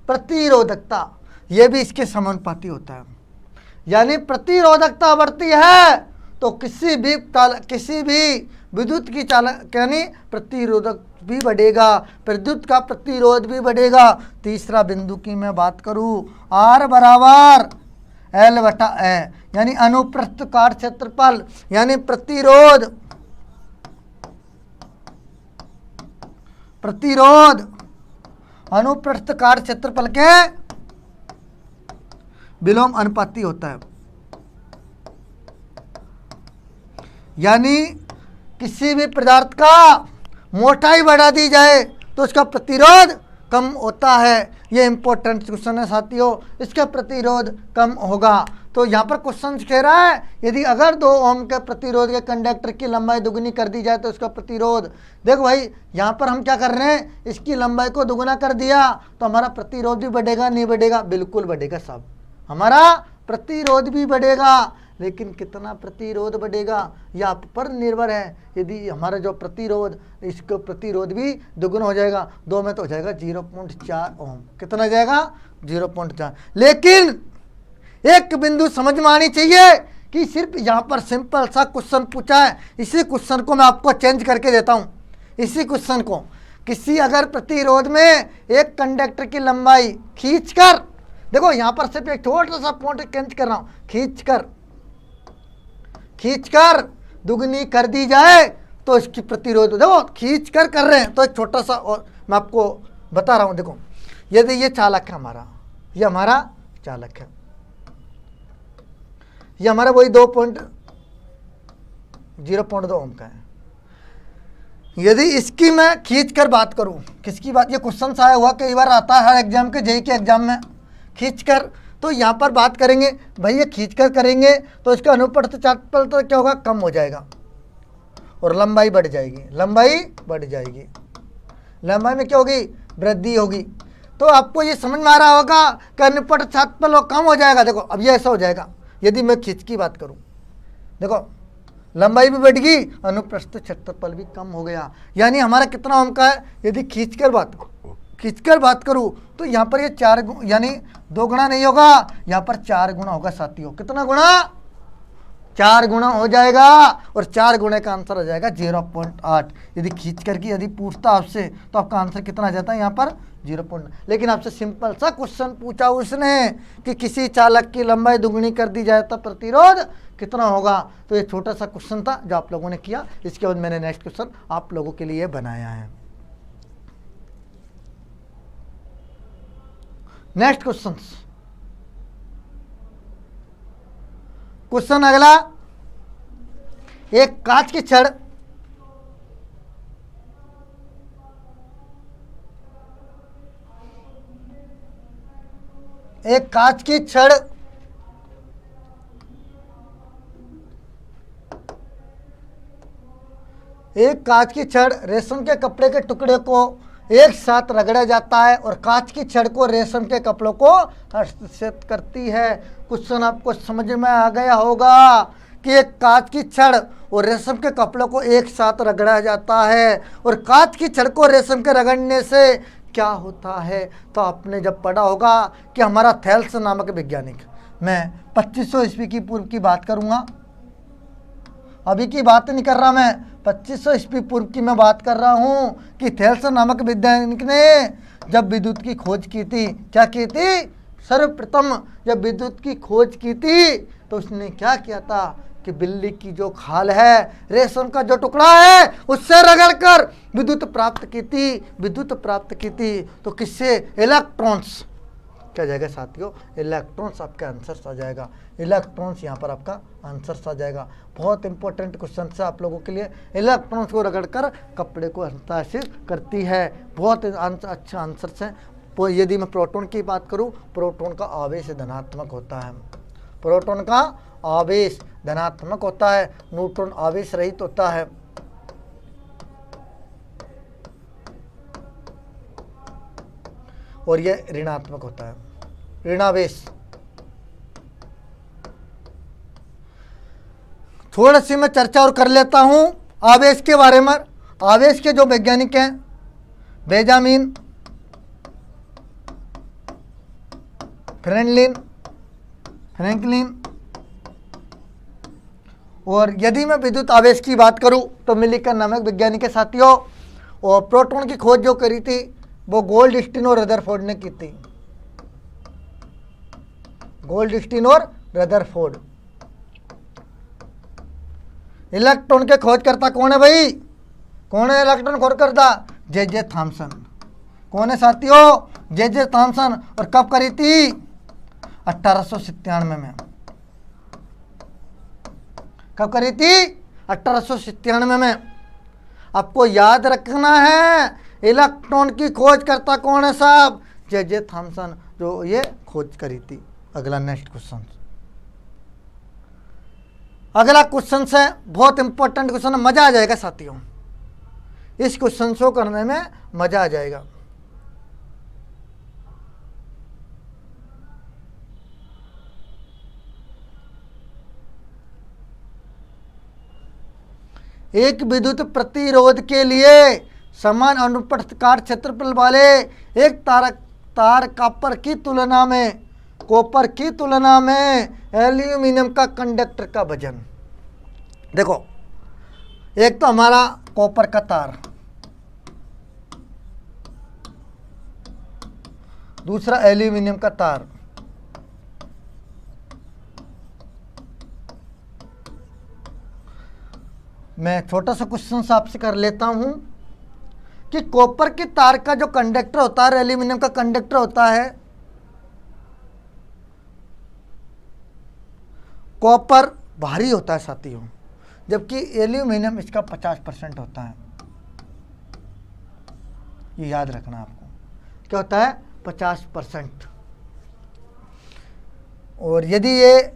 प्रतिरोधकता, यह भी इसके समानुपाती होता है। यानी प्रतिरोधकता बढ़ती है तो किसी भी विद्युत की चालक यानी प्रतिरोधक भी बढ़ेगा, विद्युत का प्रतिरोध भी बढ़ेगा। तीसरा बिंदु की मैं बात करूं, R बराबर L बटा ए यानी अनुप्रस्थ काट क्षेत्रफल, यानी प्रतिरोध अनुप्रस्थ काट क्षेत्रफल के विलोम अनुपाती होता है। यानी किसी भी पदार्थ का मोटाई बढ़ा दी जाए तो उसका प्रतिरोध कम होता है। ये इंपॉर्टेंट क्वेश्चन है साथियों, इसका प्रतिरोध कम होगा। तो यहाँ पर क्वेश्चन कह रहा है यदि अगर 2 ओम के प्रतिरोध के कंडक्टर की लंबाई दुगुनी कर दी जाए तो इसका प्रतिरोध, देखो भाई यहाँ पर हम क्या कर रहे हैं, इसकी लंबाई को दुगुना कर दिया तो हमारा प्रतिरोध भी बढ़ेगा, नहीं बढ़ेगा? बिल्कुल बढ़ेगा साहब, हमारा प्रतिरोध भी बढ़ेगा। लेकिन कितना प्रतिरोध बढ़ेगा यह आप पर निर्भर है। यदि हमारा जो प्रतिरोध, इसका प्रतिरोध भी दुगुना हो जाएगा, 2 में तो हो जाएगा 0.4 ओम। कितना हो जाएगा? 0.4। लेकिन एक बिंदु समझ में आनी चाहिए कि सिर्फ यहाँ पर सिंपल सा क्वेश्चन पूछा है, इसी क्वेश्चन को मैं आपको चेंज करके देता हूँ। इसी क्वेश्चन को किसी अगर प्रतिरोध में एक कंडक्टर की लंबाई खींचकर, देखो यहाँ पर सिर्फ एक छोटा सा पॉइंट चेंज कर रहा हूँ, खींचकर दुगनी कर दी जाए तो इसकी प्रतिरोध, देखो खींचकर कर रहे हैं तो एक छोटा सा और मैं आपको बता रहा हूँ। देखो यदि ये चालक है हमारा, ये हमारा चालक है, ये हमारा वही 0.2 ओम का है। यदि इसकी मैं खींच कर बात करूं, किसकी बात, ये क्वेश्चन आया हुआ कई बार आता है हर एग्जाम के, जेईई के एग्जाम में, खींच कर। तो यहाँ पर बात करेंगे भाई, ये खींच कर करेंगे तो इसका अनुप्रस्थ चालकबल तो क्या होगा, कम हो जाएगा और लंबाई बढ़ जाएगी, लंबाई बढ़ जाएगी, लंबाई में क्या होगी, वृद्धि होगी। तो आपको ये समझ में आ रहा होगा कि अनुप्रस्थ चालकबल कम हो जाएगा। देखो अब ये ऐसा हो जाएगा, यदि मैं खींच की बात करूं, देखो लंबाई भी बढ़ गई, अनुप्रस्थ क्षेत्रफल भी कम हो गया। यानी हमारा कितना ओम का है, यदि खींचकर बात करूं तो यहाँ पर ये 4 यानी 2 गुना नहीं होगा, यहाँ पर 4 गुना होगा साथियों। कितना गुना? 4 गुना हो जाएगा और 4 गुणे का आंसर हो जाएगा 0.8। यदि खींच कर की यदि पूछता आपसे तो आपका आंसर कितना आ जाता है यहाँ पर 0.9। लेकिन आपसे सिंपल सा क्वेश्चन पूछा उसने कि किसी चालक की लंबाई दुगनी कर दी जाए तो प्रतिरोध कितना होगा। तो ये छोटा सा क्वेश्चन था जो आप लोगों ने किया। इसके बाद मैंने नेक्स्ट क्वेश्चन आप लोगों के लिए बनाया है। नेक्स्ट क्वेश्चन अगला, एक कांच की छड़ रेशम के कपड़े के टुकड़े को एक साथ रगड़ा जाता है और कांच की छड़ को रेशम के कपड़ों को हस्तक्षेप करती है। क्वेश्चन आपको समझ में आ गया होगा कि एक कांच की छड़ और रेशम के कपड़ों को एक साथ रगड़ा जाता है और कांच की छड़ को रेशम के रगड़ने से क्या होता है। तो आपने जब पढ़ा होगा कि हमारा थेल्स नामक वैज्ञानिक, मैं 2500 ईस्वी की पूर्व की बात करूंगा, अभी की बात नहीं कर रहा, मैं 2500 ईस्वी पूर्व की मैं बात कर रहा हूँ कि थेल्स नामक वैज्ञानिक ने जब विद्युत की खोज की थी, क्या की थी, सर्वप्रथम जब विद्युत की खोज की थी तो उसने क्या किया था कि बिल्ली की जो खाल है, रेशम का जो टुकड़ा है, उससे रगड़कर विद्युत प्राप्त की थी। तो किससे? इलेक्ट्रॉन्स। क्या जाएगा साथियों? इलेक्ट्रॉन्स आपका आंसर आ जाएगा। इलेक्ट्रॉन्स यहाँ पर आपका आंसर आ जाएगा। बहुत इंपॉर्टेंट क्वेश्चन है आप लोगों के लिए। इलेक्ट्रॉन्स को रगड़कर कपड़े को हस्ताक्षर करती है। बहुत अच्छा आंसर है। यदि मैं प्रोटॉन की बात करूँ, प्रोटॉन का आवेश धनात्मक होता है, प्रोटॉन का आवेश धनात्मक होता है, न्यूट्रॉन आवेश रहित होता है। और यह ऋणात्मक होता है, ऋणावेश। थोड़ा सी मैं चर्चा और कर लेता हूं आवेश के बारे में। आवेश के जो वैज्ञानिक हैं, बेंजामिन फ्रैंकलिन। और यदि मैं विद्युत आवेश की बात करूं तो मिलिकन नामक वैज्ञानिक के साथियों। और प्रोटॉन की खोज जो करी थी वो गोल्डस्टीन और रदरफोर्ड ने की थी। गोल्डस्टीन और रदरफोर्ड। इलेक्ट्रॉन के खोजकर्ता कौन है भाई? कौन है इलेक्ट्रॉन खोजकर्ता? J Thomson. कौन है साथियों? J Thomson. और कब करी थी? 1897 में। कब करी थी? 1897 में। आपको याद रखना है इलेक्ट्रॉन की खोज करता कौन है साहब? जे थॉमसन, जो ये खोज करी थी। अगला नेक्स्ट क्वेश्चन, अगला क्वेश्चन है बहुत इंपॉर्टेंट क्वेश्चन है, मजा आ जाएगा साथियों, इस क्वेश्चन को करने में मजा आ जाएगा। एक विद्युत प्रतिरोध के लिए समान अनुप्रस्थ क्षेत्रफल वाले एक तार कॉपर की तुलना में एल्यूमिनियम का कंडक्टर का वजन। देखो, एक तो हमारा कॉपर का तार, दूसरा एल्यूमिनियम का तार। मैं छोटा सा क्वेश्चन आपसे कर लेता हूं कि कॉपर के तार का जो कंडक्टर होता है, एल्यूमिनियम का कंडक्टर होता है, कॉपर भारी होता है साथियों, जबकि एल्यूमिनियम इसका 50% होता है। ये याद रखना आपको, क्या होता है? 50%। और यदि ये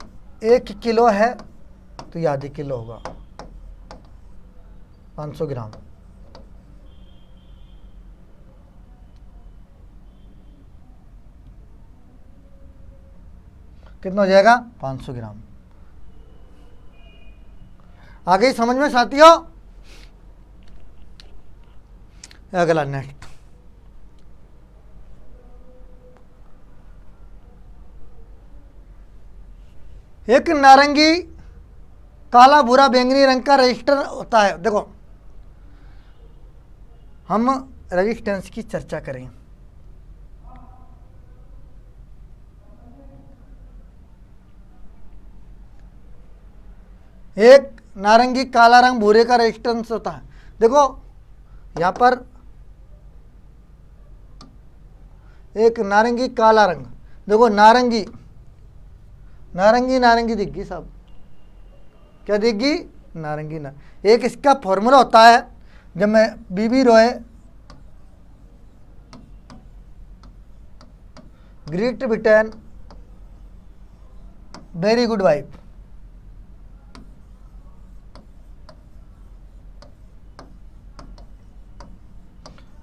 1 किलो है तो ये आधी किलो होगा, 500 ग्राम। कितना हो जाएगा? 500 ग्राम। आ गई समझ में साथियों? अगला नेक्स्ट, एक नारंगी, काला, भूरा, बैंगनी रंग का रजिस्टर होता है। देखो, हम रेजिस्टेंस की चर्चा करें। एक नारंगी, काला रंग, भूरे का रेजिस्टेंस होता है। देखो यहां पर एक नारंगी, काला रंग, देखो नारंगी दिख गई साहब, क्या दिख गई? नारंगी ना। एक इसका फॉर्मूला होता है, जब मैं BB Roy Great Britain very good wife,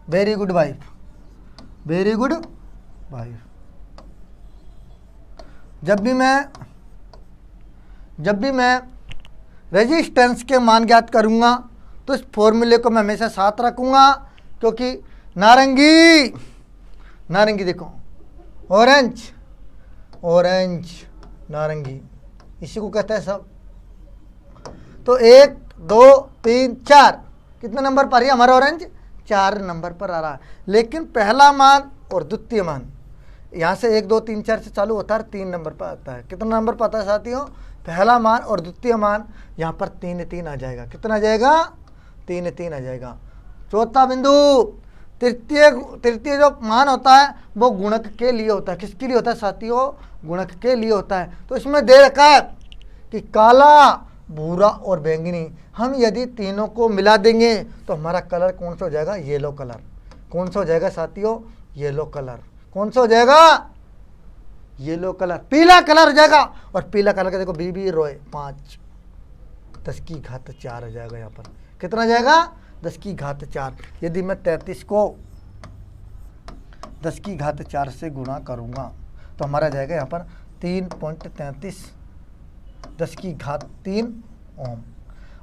very good wife, very good wife, जब भी मैं रेजिस्टेंस के मान ज्ञात करूंगा तो इस फॉर्मूले को मैं हमेशा साथ रखूंगा, क्योंकि नारंगी देखो, ऑरेंज नारंगी, इसी को कहते हैं सब। तो 1 2 3 4 कितने नंबर पर है हमारा ऑरेंज? 4 नंबर पर आ रहा है। लेकिन पहला मान और द्वितीय मान यहाँ से 1 2 3 4 से चालू होता है, 3 नंबर पर आता है। कितना नंबर पर आता है साथियों? पहला मान और द्वितीय मान, यहाँ पर 3 3 आ जाएगा। कितना आ जाएगा? 3 3 आ जाएगा। चौथा बिंदु, तृतीय जो मान होता है वो गुणक के लिए होता है। किसके लिए होता है साथियों? गुणक के लिए होता है। तो इसमें दे रखा है कि काला, भूरा और बैंगनी, हम यदि तीनों को मिला देंगे तो हमारा कलर कौन सा हो जाएगा? Yellow colour. कौन सा हो जाएगा साथियों? Yellow colour. कौन सा हो जाएगा? Yellow colour. पीला कलर हो जाएगा, और पीला कलर का देखो बीबी रॉय 5 10 की घात 4 हो जाएगा। यहाँ पर कितना आ जाएगा? 10 की घात 4। यदि मैं 33 को 10 की घात 4 से गुणा करूँगा तो हमारा जाएगा यहाँ पर 3.33 10 की घात 3 ओम।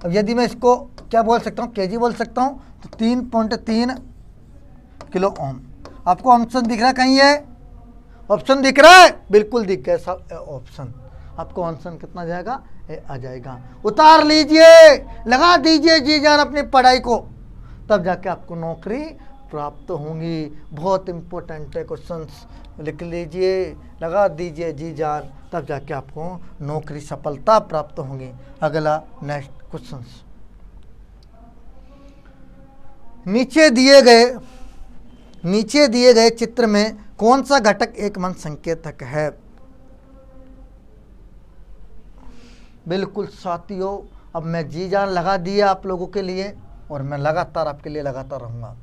अब यदि मैं इसको क्या बोल सकता हूँ? केजी बोल सकता हूँ, तो 3.3 किलो ओम। आपको ऑप्शन दिख रहा है कहीं? है ऑप्शन दिख रहा है? बिल्कुल दिख गया सब ऑप्शन। आपको ऑप्शन कितना जाएगा? आ जाएगा। उतार लीजिए, लगा दीजिए जी जान अपनी पढ़ाई को, तब जाके आपको नौकरी प्राप्त होंगी। बहुत इंपॉर्टेंट है क्वेश्चंस, लिख लीजिए, लगा दीजिए जी जान, तब जाके आपको नौकरी सफलता प्राप्त होंगी। अगला नेक्स्ट क्वेश्चंस, नीचे दिए गए चित्र में कौन सा घटक एकमन संकेतक है? बिल्कुल साथियों, अब मैं जी जान लगा दिया आप लोगों के लिए, और मैं लगातार आपके लिए लगाता रहूँगा।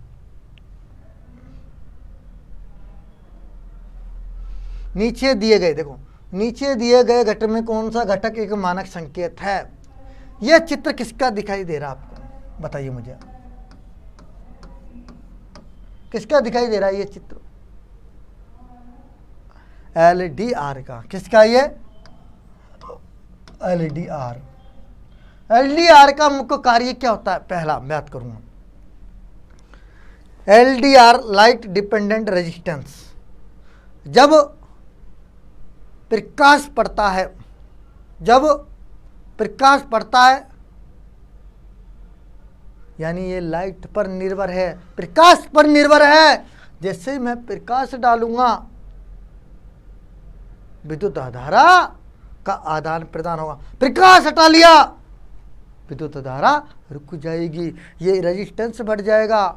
नीचे दिए गए, देखो नीचे दिए गए घटक में कौन सा घटक एक मानक संकेत है। यह चित्र किसका दिखाई दे रहा है आपको, बताइए मुझे, किसका दिखाई दे रहा है ये चित्र? LDR का। किसका ये? LDR। LDR का मुख्य कार्य क्या होता है? पहला मैं बात करूंगा, LDR लाइट डिपेंडेंट रेजिस्टेंस। जब प्रकाश पड़ता है, जब प्रकाश पड़ता है, यानी ये लाइट पर निर्भर है, प्रकाश पर निर्भर है। जैसे मैं प्रकाश डालूंगा, विद्युत धारा का आदान प्रदान होगा। प्रकाश हटा लिया, विद्युत धारा रुक जाएगी, ये रेजिस्टेंस बढ़ जाएगा।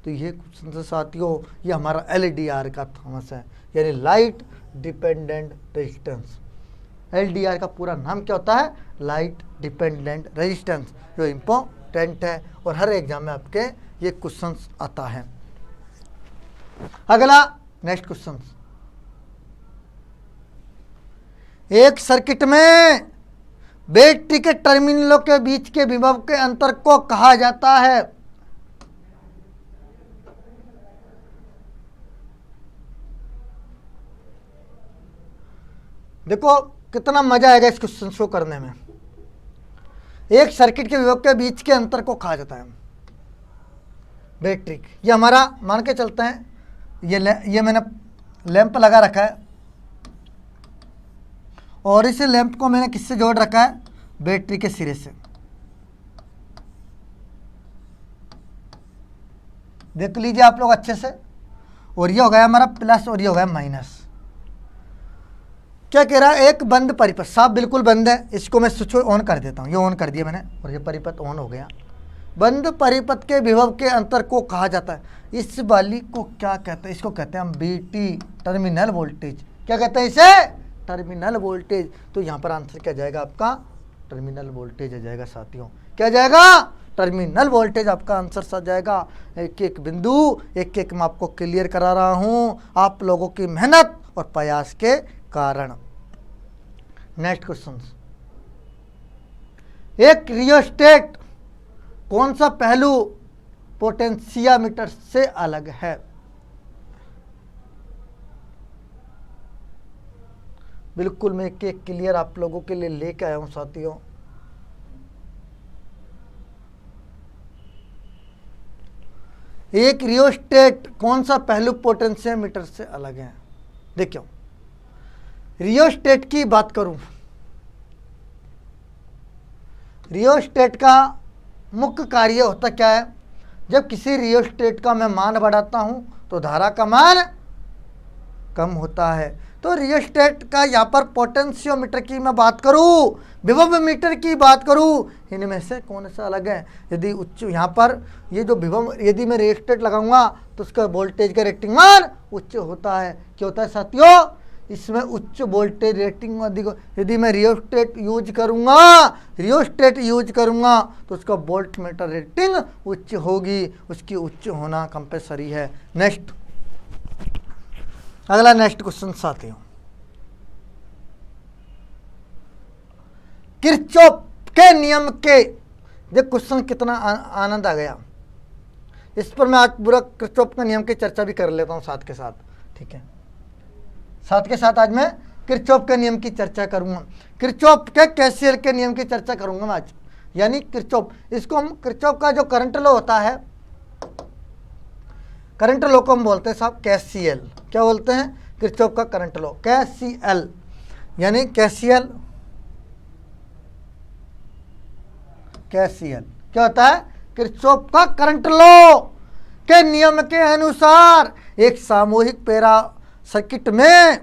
तो ये कुछ साथियों, ये हमारा LDR का थॉमस है, यानी लाइट डिपेंडेंट रेजिस्टेंस। LDR का पूरा नाम क्या होता है? लाइट डिपेंडेंट रेजिस्टेंस, जो इंपॉर्टेंट है और हर एग्जाम में आपके ये क्वेश्चन आता है। अगला नेक्स्ट क्वेश्चन, एक सर्किट में बैटरी के टर्मिनलों के बीच के विभव के अंतर को कहा जाता है। देखो कितना मजा आएगा इस क्वेश्चन को करने में। एक सर्किट के विभव के बीच के अंतर को कहा जाता है बैटरी। ये हमारा मान के चलते हैं, ये मैंने लैंप लगा रखा है और इस लैंप को मैंने किससे जोड़ रखा है? बैटरी के सिरे से। देख लीजिए आप लोग अच्छे से। और ये हो गया हमारा प्लस और ये हो गया माइनस। क्या कह रहा है? एक बंद परिपथ, साफ बिल्कुल बंद है, इसको मैं स्विच ऑन कर देता हूँ। ये ऑन कर दिया मैंने और ये परिपथ ऑन हो गया। बंद परिपथ के विभव के अंतर को कहा जाता है। इस वाली को क्या कहते हैं? इसको कहते हैं हम BT, टर्मिनल वोल्टेज। क्या कहते हैं इसे? Terminal voltage. तो यहाँ पर आंसर क्या जाएगा आपका? टर्मिनल वोल्टेज आ जाएगा साथियों। क्या जाएगा? टर्मिनल वोल्टेज आपका आंसर सा जाएगा। एक एक बिंदु, एक एक मैं आपको क्लियर करा रहा हूँ आप लोगों की मेहनत और प्रयास के कारण। नेक्स्ट क्वेश्चन, एक रियोस्टेट कौन सा पहलू पोटेंशियोमीटर से अलग है? बिल्कुल मैं एक एक क्लियर आप लोगों के लिए लेके आया हूं साथियों। एक रियोस्टेट कौन सा पहलू पोटेंशियोमीटर से अलग है? देखियो, रियोस्टेट की बात करूं, रियोस्टेट का मुख्य कार्य होता क्या है? जब किसी रियोस्टेट का मैं मान बढ़ाता हूं तो धारा का मान कम होता है। तो रियोस्टेट का यहाँ पर पोटेंशियोमीटर की मैं बात करूं, विभव मीटर की बात करूं, इनमें से कौन सा अलग है? यदि उच्च, यहाँ पर ये जो विभव, यदि मैं रियोस्टेट लगाऊंगा तो उसका वोल्टेज का रेटिंग मान उच्च होता है। क्या होता है साथियों? इसमें उच्च वोल्टेज रेटिंग अधिक। यदि मैं रियोस्टेट यूज करूंगा तो उसका वोल्ट मीटर रेटिंग उच्च होगी, उसकी उच्च होना कंपल्सरी है। नेक्स्ट, अगला नेक्स्ट क्वेश्चन साथियों, किरचॉफ के नियम के, देख क्वेश्चन कितना आनंद आ गया। इस पर मैं आज पूरा किरचॉफ के नियम की चर्चा भी कर लेता हूं साथ के साथ, ठीक है। साथ के साथ आज मैं किरचॉफ के नियम की चर्चा करूंगा, किरचॉफ के KCL के नियम की चर्चा करूंगा मैं आज। यानी किरचॉफ, इसको हम किरचॉफ का जो करंट लॉ होता है, करंट लॉ को हम बोलते हैं साहब KCL। क्या बोलते हैं? किरचॉफ का करंट लॉ, KCL। यानी KCL क्या होता है? किरचॉफ का करंट लॉ के नियम के अनुसार एक सामूहिक पैरा सर्किट में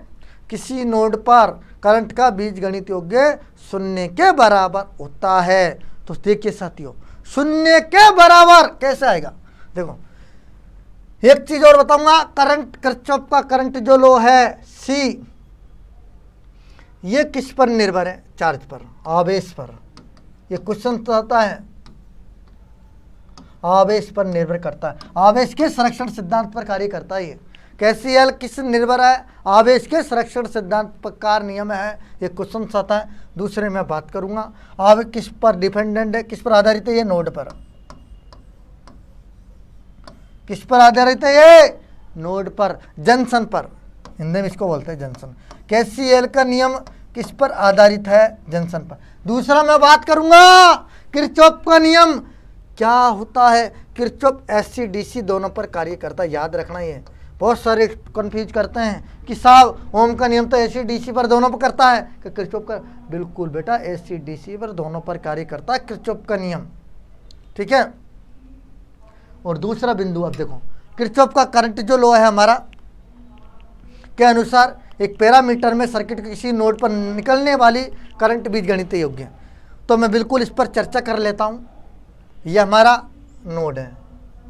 किसी नोड पर करंट का बीजगणित योग्य शून्य के बराबर होता है। तो देखिए साथियों, शून्य के बराबर कैसे आएगा? देखो एक चीज और बताऊंगा, करंट, किरचॉफ का करंट जो लॉ है C, ये किस पर निर्भर है? चार्ज पर, आवेश पर। ये क्वेश्चन आता है, आवेश पर निर्भर करता है, आवेश के संरक्षण सिद्धांत पर कार्य करता है ये। KCL किस निर्भर है? आवेश के संरक्षण सिद्धांत प्रकार नियम है, ये क्वेश्चन आता है। दूसरे में बात करूंगा आवेश किस पर डिपेंडेंट है, किस पर आधारित है? ये नोड पर। किस पर आधारित है? ये नोड पर, जंक्शन पर, हिंदी में इसको बोलते हैं जंक्शन। KCL का नियम किस पर आधारित है? जंक्शन पर। दूसरा मैं बात करूंगा किरचॉफ का नियम क्या होता है? किरचॉफ AC/DC दोनों पर कार्य करता है, याद रखना। ये बहुत सारे कंफ्यूज करते हैं कि साहब ओम का नियम तो AC/DC पर दोनों पर करता है कि किरचॉफ का? बिल्कुल बेटा, AC/DC पर दोनों पर कार्य करता है किरचॉफ का नियम, ठीक है। और दूसरा बिंदु अब देखो, किरचॉफ का करंट जो लॉ है हमारा के अनुसार एक पैरामीटर में सर्किट के किसी नोड पर निकलने वाली करंट बीजगणितीय योग्य है। तो मैं बिल्कुल इस पर चर्चा कर लेता हूँ। ये हमारा नोड है,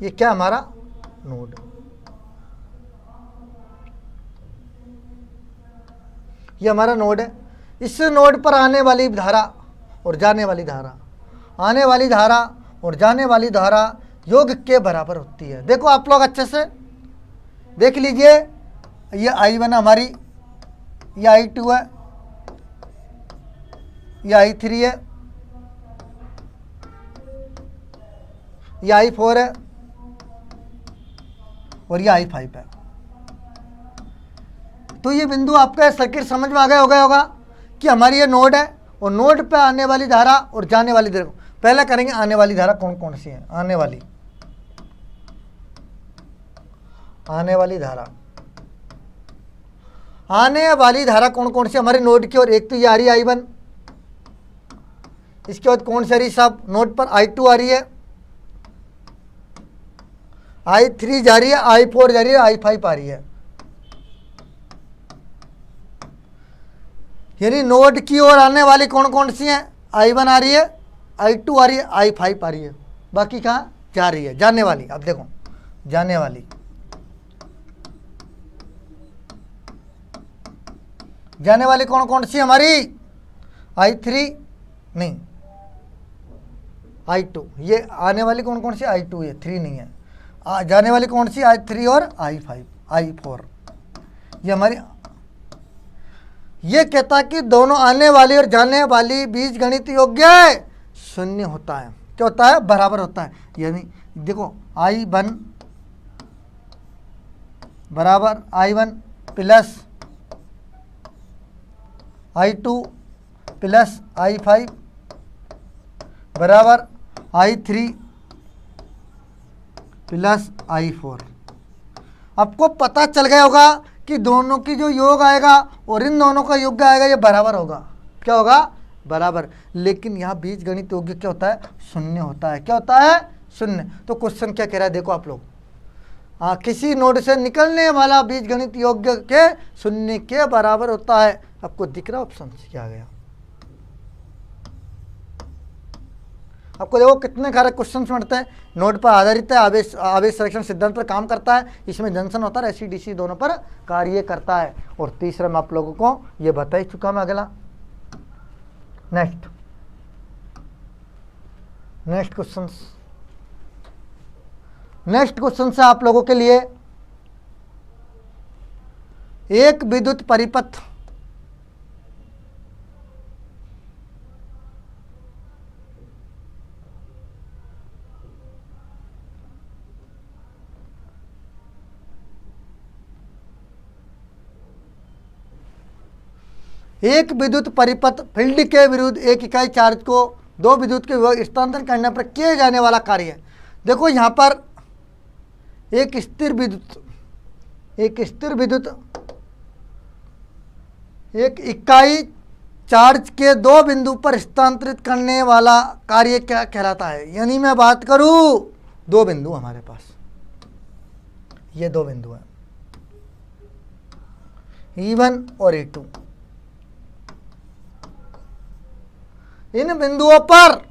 ये क्या हमारा नोड, ये हमारा नोड है। इस नोड पर आने वाली धारा और जाने वाली धारा, आने वाली धारा और जाने वाली धारा योग के बराबर होती है। देखो आप लोग अच्छे से देख लीजिए, ये I1 हमारी, ये I2 है, ये I3 है, ये I4 है और ये I5 है। तो ये बिंदु आपका सर्किट समझ में आ गया होगा कि हमारी ये नोड है और नोड पे आने वाली धारा और जाने वाली धारा। पहले करेंगे आने वाली धारा कौन कौन सी है। आने वाली धारा, आने वाली धारा कौन कौन सी हमारे नोड की ओर? एक तो ये आ रही है I1, इसके बाद कौन सी आ रही साहब नोड पर? I2 आ रही है, I3 जा रही है, I4 जा रही है, I5 आ रही है। यानी नोड की ओर आने वाली कौन कौन सी हैं? I1 आ रही है, I2 आ रही है, I5 आ रही है। बाकी कहाँ जा रही है? जाने वाली। अब देखो जाने वाली, जाने वाली कौन कौन सी हमारी? I3 नहीं, I2। ये आने वाली कौन कौन सी? I2 है, 3 नहीं है। जाने वाली कौन सी? I3 और I5, I4। ये हमारी, ये कहता है कि दोनों आने वाली और जाने वाली बीजगणित योग्य शून्य होता है। क्या होता है? बराबर होता है। यानी देखो I1 बराबर I1 plus I2 plus I5 बराबर I3 प्लस I4। आपको पता चल गया होगा कि दोनों की जो योग आएगा और इन दोनों का योग आएगा ये बराबर होगा। क्या होगा? बराबर। लेकिन यहाँ बीजगणित योग्य क्या होता है? शून्य होता है। क्या होता है? शून्य। तो क्वेश्चन क्या कह रहा है देखो आप लोग, किसी नोड से निकलने वाला बीजगणित योग्य के शून्य के बराबर होता है। आपको दिख रहा ऑप्शन क्या आ गया? आपको देखो कितने सारे क्वेश्चन मिलते हैं। नोड पर आधारित है, आवेश संरक्षण सिद्धांत पर काम करता है, इसमें जंक्शन होता है, AC/DC दोनों पर कार्य करता है। और तीसरा मैं आप लोगों को ये बता ही चुका मैं। अगला नेक्स्ट क्वेश्चन से आप लोगों के लिए एक विद्युत परिपथ फील्ड के विरुद्ध एक इकाई चार्ज को दो विद्युत के विभव स्थानांतरण करने पर किए जाने वाला कार्य है। देखो यहाँ पर एक स्थिर विद्युत एक इकाई चार्ज के दो बिंदु पर स्थानांतरित करने वाला कार्य क्या कहलाता है? यानी मैं बात करूं दो बिंदु हमारे पास, ये दो बिंदु हैं E1 और E2। इन बिंदुओं पर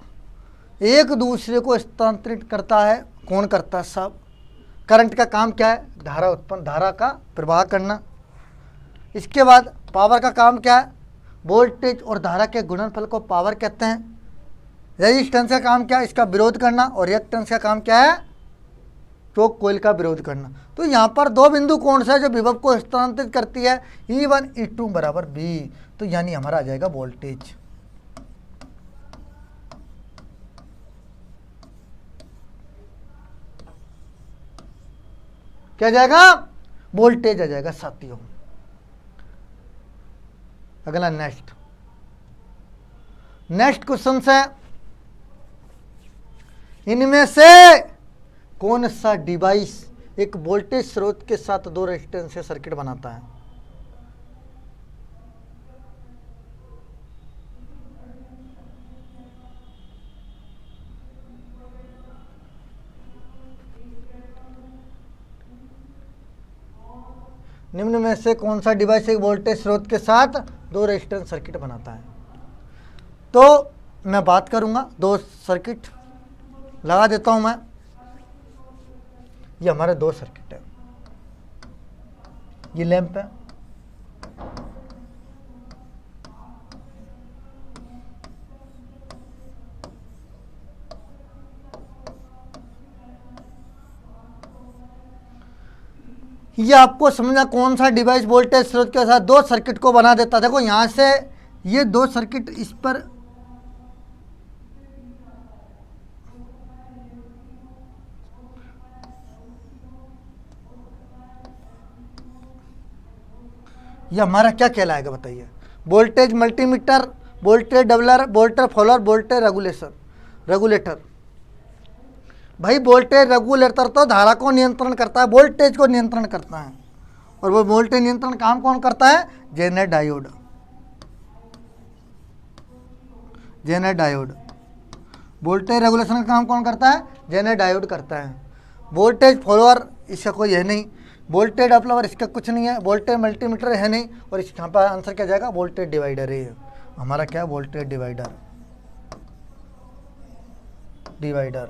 एक दूसरे को स्थानांतरित करता है। कौन करता है साहब? करंट का काम क्या है? धारा का प्रवाह करना। इसके बाद पावर का काम क्या है? वोल्टेज और धारा के गुणनफल को पावर कहते हैं। रेजिस्टेंस का काम क्या है? इसका विरोध करना। और रिएक्टेंस का काम क्या है? चोक कोइल का विरोध करना। तो यहाँ पर दो बिंदु कौन सा है जो विभव को स्थानांतरित करती है, E1 E2 बराबर B। तो यानी हमारा आ जाएगा वोल्टेज। क्या जाएगा, वोल्टेज आ जाएगा साथियों। अगला नेक्स्ट क्वेश्चन है, इनमें से कौन सा डिवाइस एक वोल्टेज स्रोत के साथ दो रेजिस्टेंस से सर्किट बनाता है। निम्न में से कौन सा डिवाइस एक वोल्टेज स्रोत के साथ दो रेजिस्टेंस सर्किट बनाता है। तो मैं बात करूंगा, दो सर्किट लगा देता हूं मैं। ये हमारे दो सर्किट है, ये लैंप है, ये आपको समझना कौन सा डिवाइस वोल्टेज स्रोत के साथ दो सर्किट को बना देता। देखो यहां से ये दो सर्किट इस पर ये हमारा क्या कहलाएगा बताइए, voltage multimeter, voltage doubler, voltage follower, voltage regulator. भाई वोल्टेज रेगुलेटर तो धारा को नियंत्रण करता है, वोल्टेज को नियंत्रण करता है। और वो वोल्टेज नियंत्रण काम कौन करता है, जेनर डायोड। वोल्टेज रेगुलेशन का काम कौन करता है, जेनर डायोड करता है। वोल्टेज फॉलोअर इसका कोई है नहीं, वोल्टेज डबलर इसका कुछ नहीं है, वोल्टेज मल्टीमीटर है नहीं, और इस यहाँ पर आंसर क्या जाएगा, वोल्टेज डिवाइडर है हमारा। क्या है, वोल्टेज डिवाइडर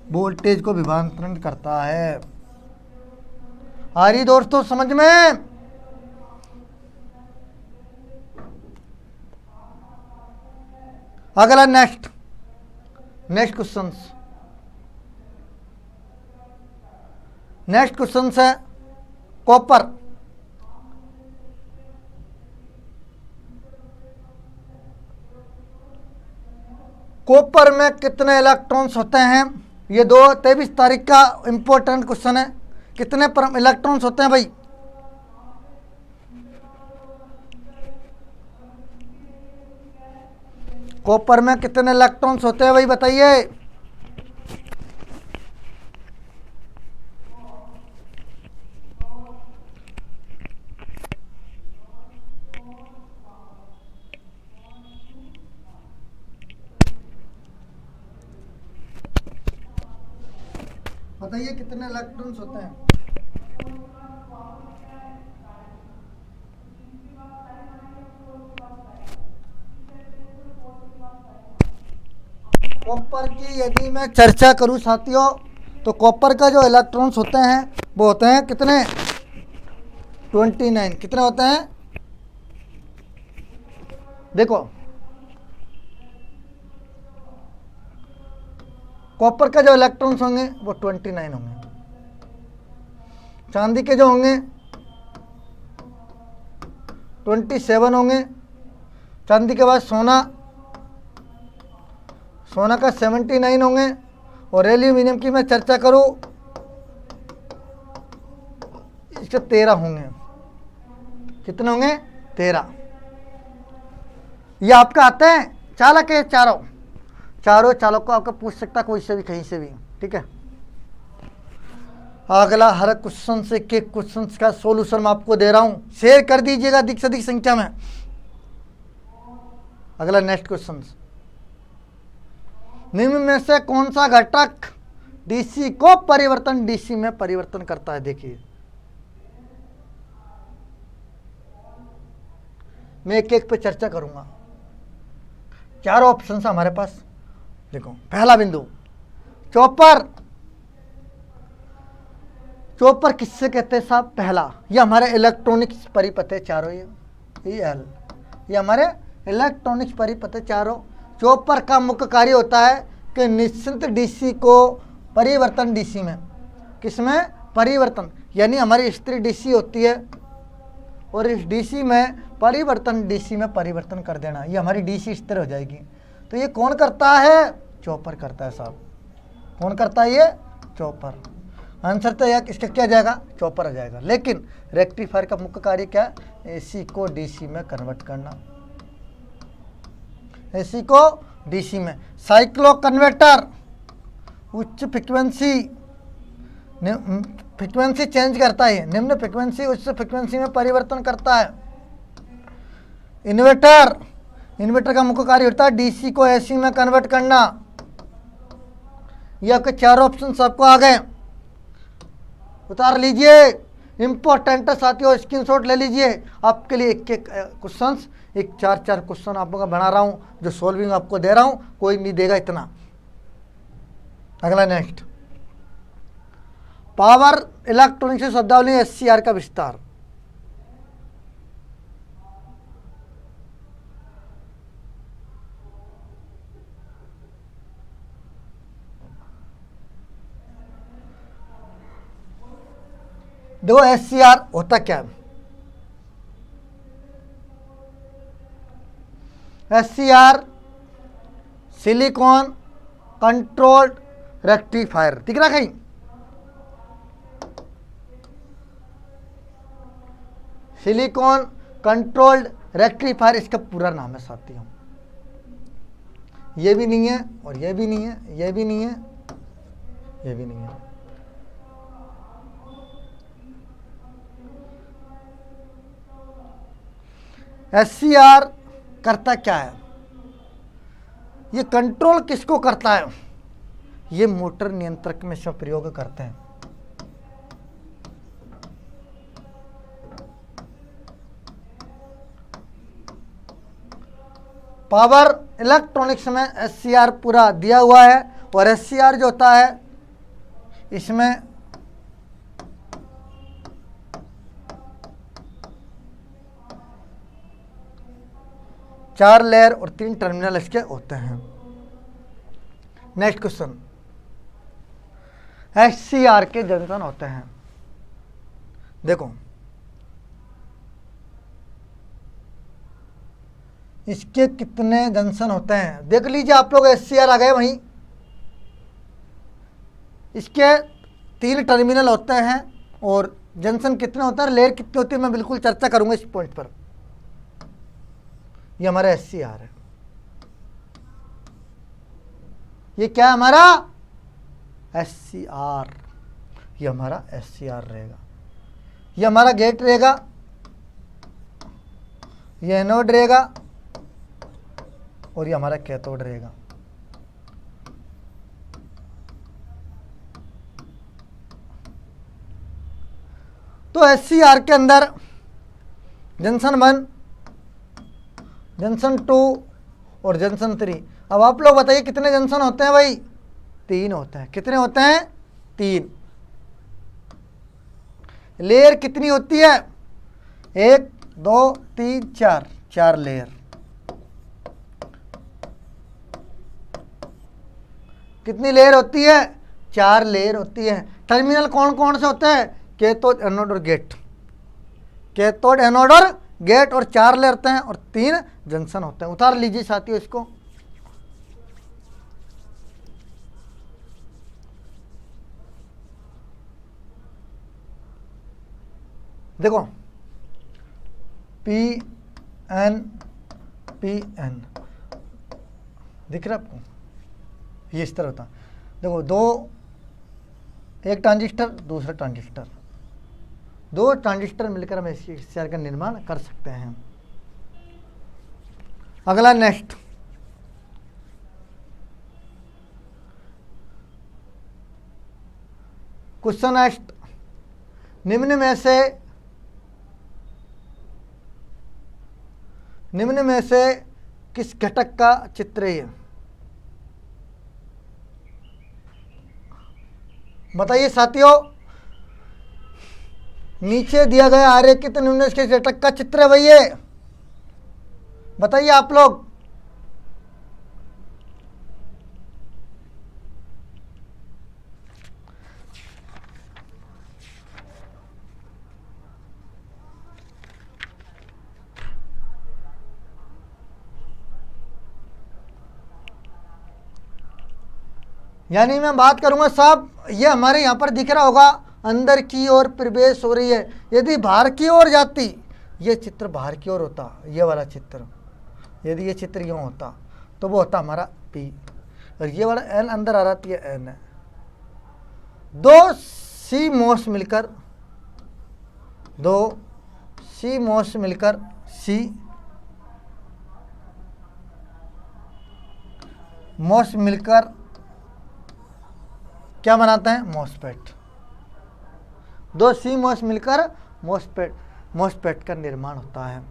वोल्टेज को विभाजन करता है। आ रही दोस्तों समझ में। अगला नेक्स्ट क्वेश्चन है कॉपर में कितने इलेक्ट्रॉन्स होते हैं। ये 23 तारीख का इंपॉर्टेंट क्वेश्चन है, कितने इलेक्ट्रॉन्स होते हैं भाई। कॉपर में कितने इलेक्ट्रॉन्स होते हैं भाई बताइए। बताइए कितने इलेक्ट्रॉन्स होते हैं। कॉपर की यदि मैं चर्चा करूं साथियों, तो कॉपर का जो इलेक्ट्रॉन्स होते हैं वो होते हैं कितने, 29। कितने होते हैं, देखो कॉपर का जो इलेक्ट्रॉन्स होंगे वो 29 होंगे। चांदी के जो होंगे 27 होंगे। चांदी के बाद सोना का 79 होंगे। और एल्यूमिनियम की मैं चर्चा करूं, इसके 13 होंगे। कितने होंगे, 13। ये आपका आते हैं चालक है, चारों चालक को आपका पूछ सकता कोई से भी, कहीं से भी, ठीक है। अगला हर क्वेश्चन से के क्वेश्चन का सॉल्यूशन मैं आपको दे रहा हूं, शेयर कर दीजिएगा अधिक से अधिक संख्या में। अगला नेक्स्ट क्वेश्चन, निम्न में से कौन सा घटक डीसी को डीसी में परिवर्तन करता है। देखिए मैं एक एक पे चर्चा करूंगा। चारों ऑप्शन है हमारे पास। देखो पहला बिंदु, चॉपर किससे कहते हैं साहब, पहला ये हमारे इलेक्ट्रॉनिक्स परिपथ है चारों। ये हमारे इलेक्ट्रॉनिक्स परिपथ है चारों। चॉपर का मुख्य कार्य होता है कि निश्चित डीसी को परिवर्तन डीसी में। किसमें? परिवर्तन, यानी हमारी स्थिर डीसी होती है और इस डीसी में परिवर्तन, डीसी में परिवर्तन कर देना, ये हमारी डीसी स्थिर हो जाएगी। तो ये कौन करता है? चॉपर करता है साहब। कौन करता है? ये चॉपर। आंसर तो यह इसका क्या जाएगा? चॉपर आ जाएगा। लेकिन रेक्टिफायर का मुख्य कार्य क्या है? एसी को डीसी में कन्वर्ट करना, एसी को डीसी में। साइक्लो कन्वर्टर उच्च फ्रिक्वेंसी चेंज करता है, निम्न फ्रिक्वेंसी उच्च फ्रिक्वेंसी में परिवर्तन करता है। इन्वर्टर का मुख्य कार्य होता है डीसी को एसी में कन्वर्ट करना। ये आपके चार ऑप्शन सबको आ गए, उतार लीजिए। इंपॉर्टेंट है साथियों, स्क्रीनशॉट ले लीजिए। आपके लिए एक एक क्वेश्चंस, एक चार क्वेश्चन आपको बना रहा हूं, जो सॉल्विंग आपको दे रहा हूं, कोई नहीं देगा इतना। अगला नेक्स्ट, पावर इलेक्ट्रॉनिक्स से शब्दावली एससीआर का विस्तार। देखो एससीआर होता क्या है? एससीआर सिलिकॉन कंट्रोल्ड रेक्टिफायर, दिख रहा कहीं? सिलिकॉन कंट्रोल्ड रेक्टिफायर इसका पूरा नाम है साथियों। ये भी नहीं है और ये भी नहीं है, ये भी नहीं है, ये भी नहीं है। एससीआर करता क्या है? ये कंट्रोल किसको करता है? ये मोटर नियंत्रक में इसका प्रयोग करते हैं। पावर इलेक्ट्रॉनिक्स में एससीआर पूरा दिया हुआ है। और एससीआर जो होता है इसमें चार लेयर और 3 टर्मिनल इसके होते हैं। नेक्स्ट क्वेश्चन, एससीआर के जंक्शन होते हैं। देखो इसके कितने जंक्शन होते हैं, देख लीजिए आप लोग। एससीआर आ गए वहीं, इसके 3 टर्मिनल होते हैं और जंक्शन कितने होते हैं, लेयर कितनी होती है, मैं बिल्कुल चर्चा करूंगा इस पॉइंट पर। ये हमारा एससीआर है। ये क्या है हमारा? एससीआर। ये हमारा एससीआर रहेगा। ये हमारा गेट रहेगा, ये एनोड रहेगा और ये हमारा कैथोड रहेगा। तो एससीआर के अंदर जंक्शन 1, जंक्शन 2 और जंक्शन 3। अब आप लोग बताइए कितने जंक्शन होते हैं भाई? 3 होते हैं। कितने होते हैं? 3। लेयर कितनी होती है? 1 2 3 4, 4 लेयर। कितनी लेयर होती है? 4 लेयर होती है। टर्मिनल कौन कौन से होते हैं? कैथोड, एनोड और गेट। कैथोड, एनोड और गेट, और 4 लेयर होते हैं और 3 जंक्शन होते हैं। उतार लीजिए साथियों इसको। देखो पी एन दिख रहा है आपको? ये इस तरह होता है। देखो एक ट्रांजिस्टर, दूसरा ट्रांजिस्टर, 2 ट्रांजिस्टर मिलकर हम एससीआर का निर्माण कर सकते हैं। अगला नेक्स्ट, क्वेश्चन नेक्स्ट, निम्न में से किस घटक का चित्र है? बताइए साथियों। नीचे दिया गया आरेखित निम्न के घटक का चित्र है भैया, बताइए आप लोग। यानी मैं बात करूंगा साहब, ये हमारे यहाँ पर दिख रहा होगा अंदर की ओर प्रवेश हो रही है। यदि बाहर की ओर जाती, ये चित्र बाहर की ओर होता, ये वाला चित्र, यदि ये चित्र यूँ होता तो वो होता हमारा P, और ये वाला N अंदर आ रहा तो ये N है। दो CMOS मिलकर MOS मिलकर क्या बनाते हैं? MOSFET। दो CMOS मिलकर MOSFET का निर्माण होता है।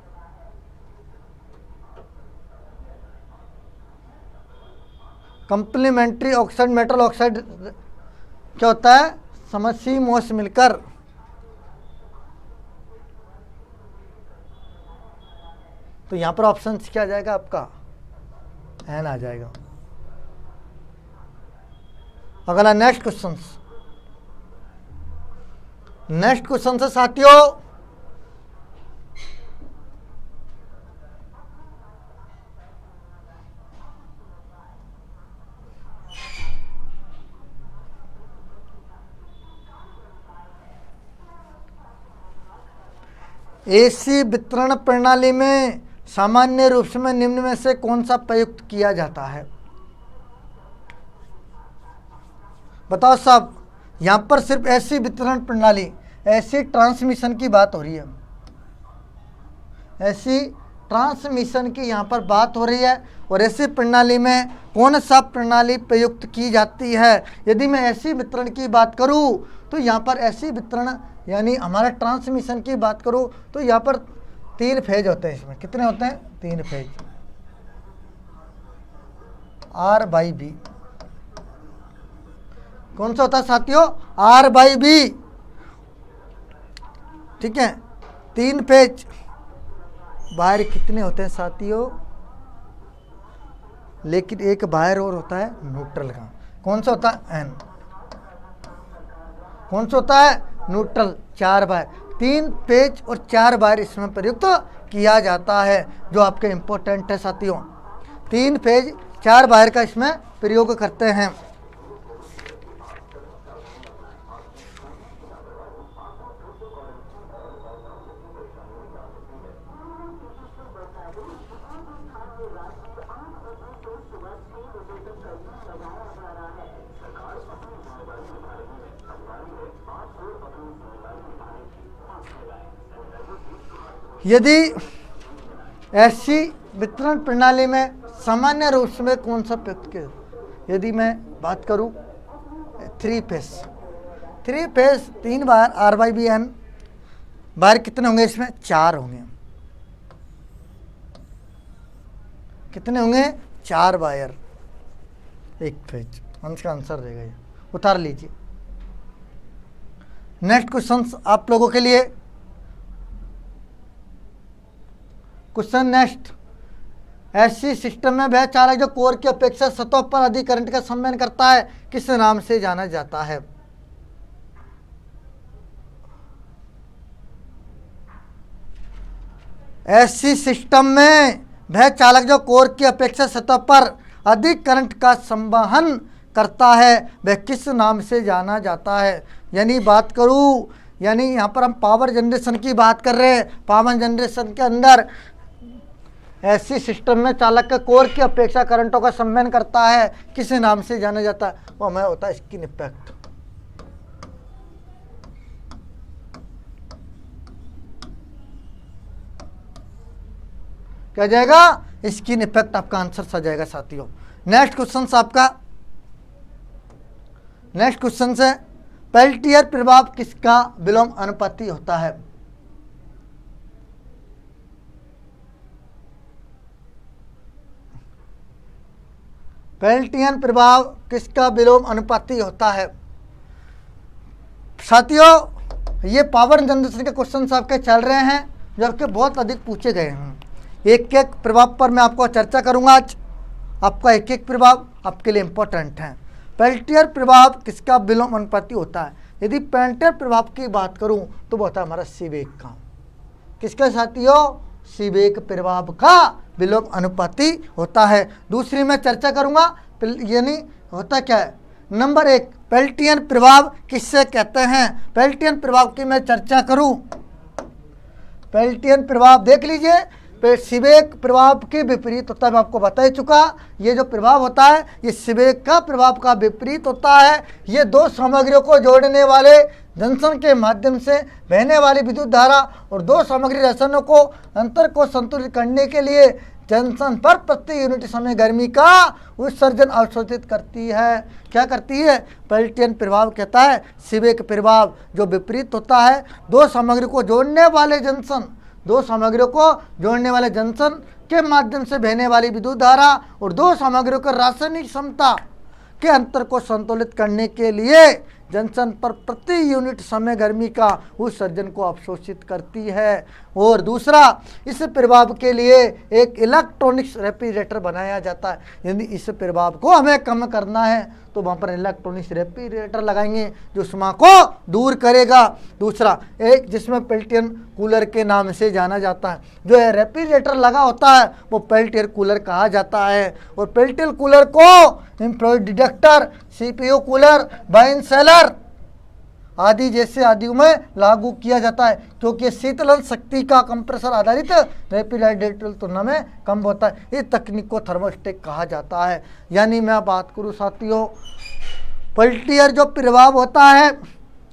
कंप्लीमेंट्री ऑक्साइड मेटल ऑक्साइड क्या होता है? CMOS मिलकर तो यहां पर ऑप्शन क्या आ जाएगा आपका? N आ जाएगा। अगला नेक्स्ट क्वेश्चन से साथियों, एसी वितरण प्रणाली में सामान्य रूप से निम्न में से कौन सा प्रयुक्त किया जाता है? बताओ साहब, यहाँ पर सिर्फ एसी वितरण प्रणाली, एसी ट्रांसमिशन की बात हो रही है, एसी ट्रांसमिशन की यहाँ पर बात हो रही है। और ऐसी प्रणाली में कौन सा प्रणाली प्रयुक्त की जाती है? यदि मैं ऐसी वितरण की बात करूँ तो यहाँ पर ऐसी वितरण यानी हमारा ट्रांसमिशन की बात करूँ तो यहाँ पर 3 फेज होते हैं। इसमें कितने होते हैं? 3 फेज, R/B। कौन सा होता है साथियों? R/B। ठीक है, 3 फेज। वायर कितने होते हैं साथियों? लेकिन एक वायर और होता है न्यूट्रल का। कौन सा होता है? N। कौन सा होता है? न्यूट्रल। 4 वायर, 3 फेज और 4 वायर इसमें प्रयुक्त किया जाता है, जो आपके इंपॉर्टेंट है साथियों। 3 फेज 4 वायर का इसमें प्रयोग करते हैं। यदि ऐसी वितरण प्रणाली में सामान्य रूप में कौन सा प्रयुक्त किया? यदि मैं बात करूं 3 phase, 3 wire R/B N, wire कितने होंगे इसमें? 4 होंगे। कितने होंगे? 4 वायर, 1 फेज। इसका आंसर रहेगा ये, उतार लीजिए। नेक्स्ट क्वेश्चन आप लोगों के लिए, क्वेश्चन नेक्स्ट। ऐसी सिस्टम में वह चालक जो कोर की अपेक्षा सतह पर अधिक करंट का संवहन करता है, किस नाम से जाना जाता है? ऐसी सिस्टम में वह चालक जो कोर की अपेक्षा सतह पर अधिक करंट का संवहन करता है, वह किस नाम से जाना जाता है? यानी बात करूं, यानी यहाँ पर हम पावर जनरेशन की बात कर रहे हैं। पावर जनरेशन के अंदर ऐसी सिस्टम में चालक का कोर की अपेक्षा करंटों का संवहन करता है, किस नाम से जाना जाता है? वो हमें होता है स्किन इफेक्ट। क्या जाएगा? स्किन इफेक्ट आपका आंसर सा जाएगा साथियों। नेक्स्ट क्वेश्चन आपका, नेक्स्ट क्वेश्चन से, पेल्टियर प्रभाव किसका विलोम अनुपाती होता है? पेल्टियर प्रभाव किसका विलोम अनुपाती होता है? साथियों, ये पावर जनरेशन के क्वेश्चन आपके चल रहे हैं, जो आपके बहुत अधिक पूछे गए हैं। एक एक प्रभाव पर मैं आपको चर्चा करूंगा आज। आपका एक एक प्रभाव आपके लिए इंपॉर्टेंट है। पेल्टियर प्रभाव किसका विलोम अनुपाती होता है? यदि पेल्टियर प्रभाव की बात करूं तो वो होता है हमारा सीबेक का। किसका साथियों? सीबेक प्रभाव का विलोम अनुपाती होता है। दूसरी मैं चर्चा करूंगा, यानी होता क्या है? नंबर 1, पेल्टियन प्रभाव किससे कहते हैं? पेल्टियन प्रभाव की मैं चर्चा करूं। पेल्टियन प्रभाव देख लीजिए, सीबेक प्रभाव के विपरीत होता है, मैं आपको बता ही चुका। ये जो प्रभाव होता है ये सीबेक का प्रभाव का विपरीत होता है। ये दो सामग्रियों को जोड़ने वाले जंक्शन के माध्यम से बहने वाली विद्युत धारा और दो सामग्री रसायनों को अंतर को संतुलित करने के लिए जंक्शन पर प्रति यूनिट समय गर्मी का उत्सर्जन अवशोषित करती है। क्या करती है? पेल्टियन प्रभाव कहता है सीबेक प्रभाव जो विपरीत होता है। दो सामग्री को जोड़ने वाले जंक्शन, दो सामग्रियों को जोड़ने वाले जंक्शन के माध्यम से बहने वाली विद्युत धारा और दो सामग्रियों की रासायनिक क्षमता के अंतर को संतुलित करने के लिए जंक्शन पर प्रति यूनिट समय गर्मी का उत्सर्जन को अवशोषित करती है। और दूसरा, इस प्रभाव के लिए एक इलेक्ट्रॉनिक्स रेफ्रिजरेटर बनाया जाता है। यदि इस प्रभाव को हमें कम करना है तो वहाँ पर इलेक्ट्रॉनिक्स रेफ्रिजरेटर लगाएंगे जो उष्मा को दूर करेगा। दूसरा, एक जिसमें पेल्टियन कूलर के नाम से जाना जाता है, जो है रेफ्रिजरेटर लगा होता है वो पेल्टियर कूलर कहा जाता है। और पेल्टियर कूलर को infrared detector, CPU cooler, wine cellar आदि जैसे आदि में लागू किया जाता है, क्योंकि शीतलन शक्ति का कंप्रेसर आधारित रेफ्रिजरेटर तुलना में कम होता है। इस तकनीक को थर्मोस्टेट कहा जाता है। यानी मैं बात करूं साथियों, पेल्टियर जो प्रभाव होता है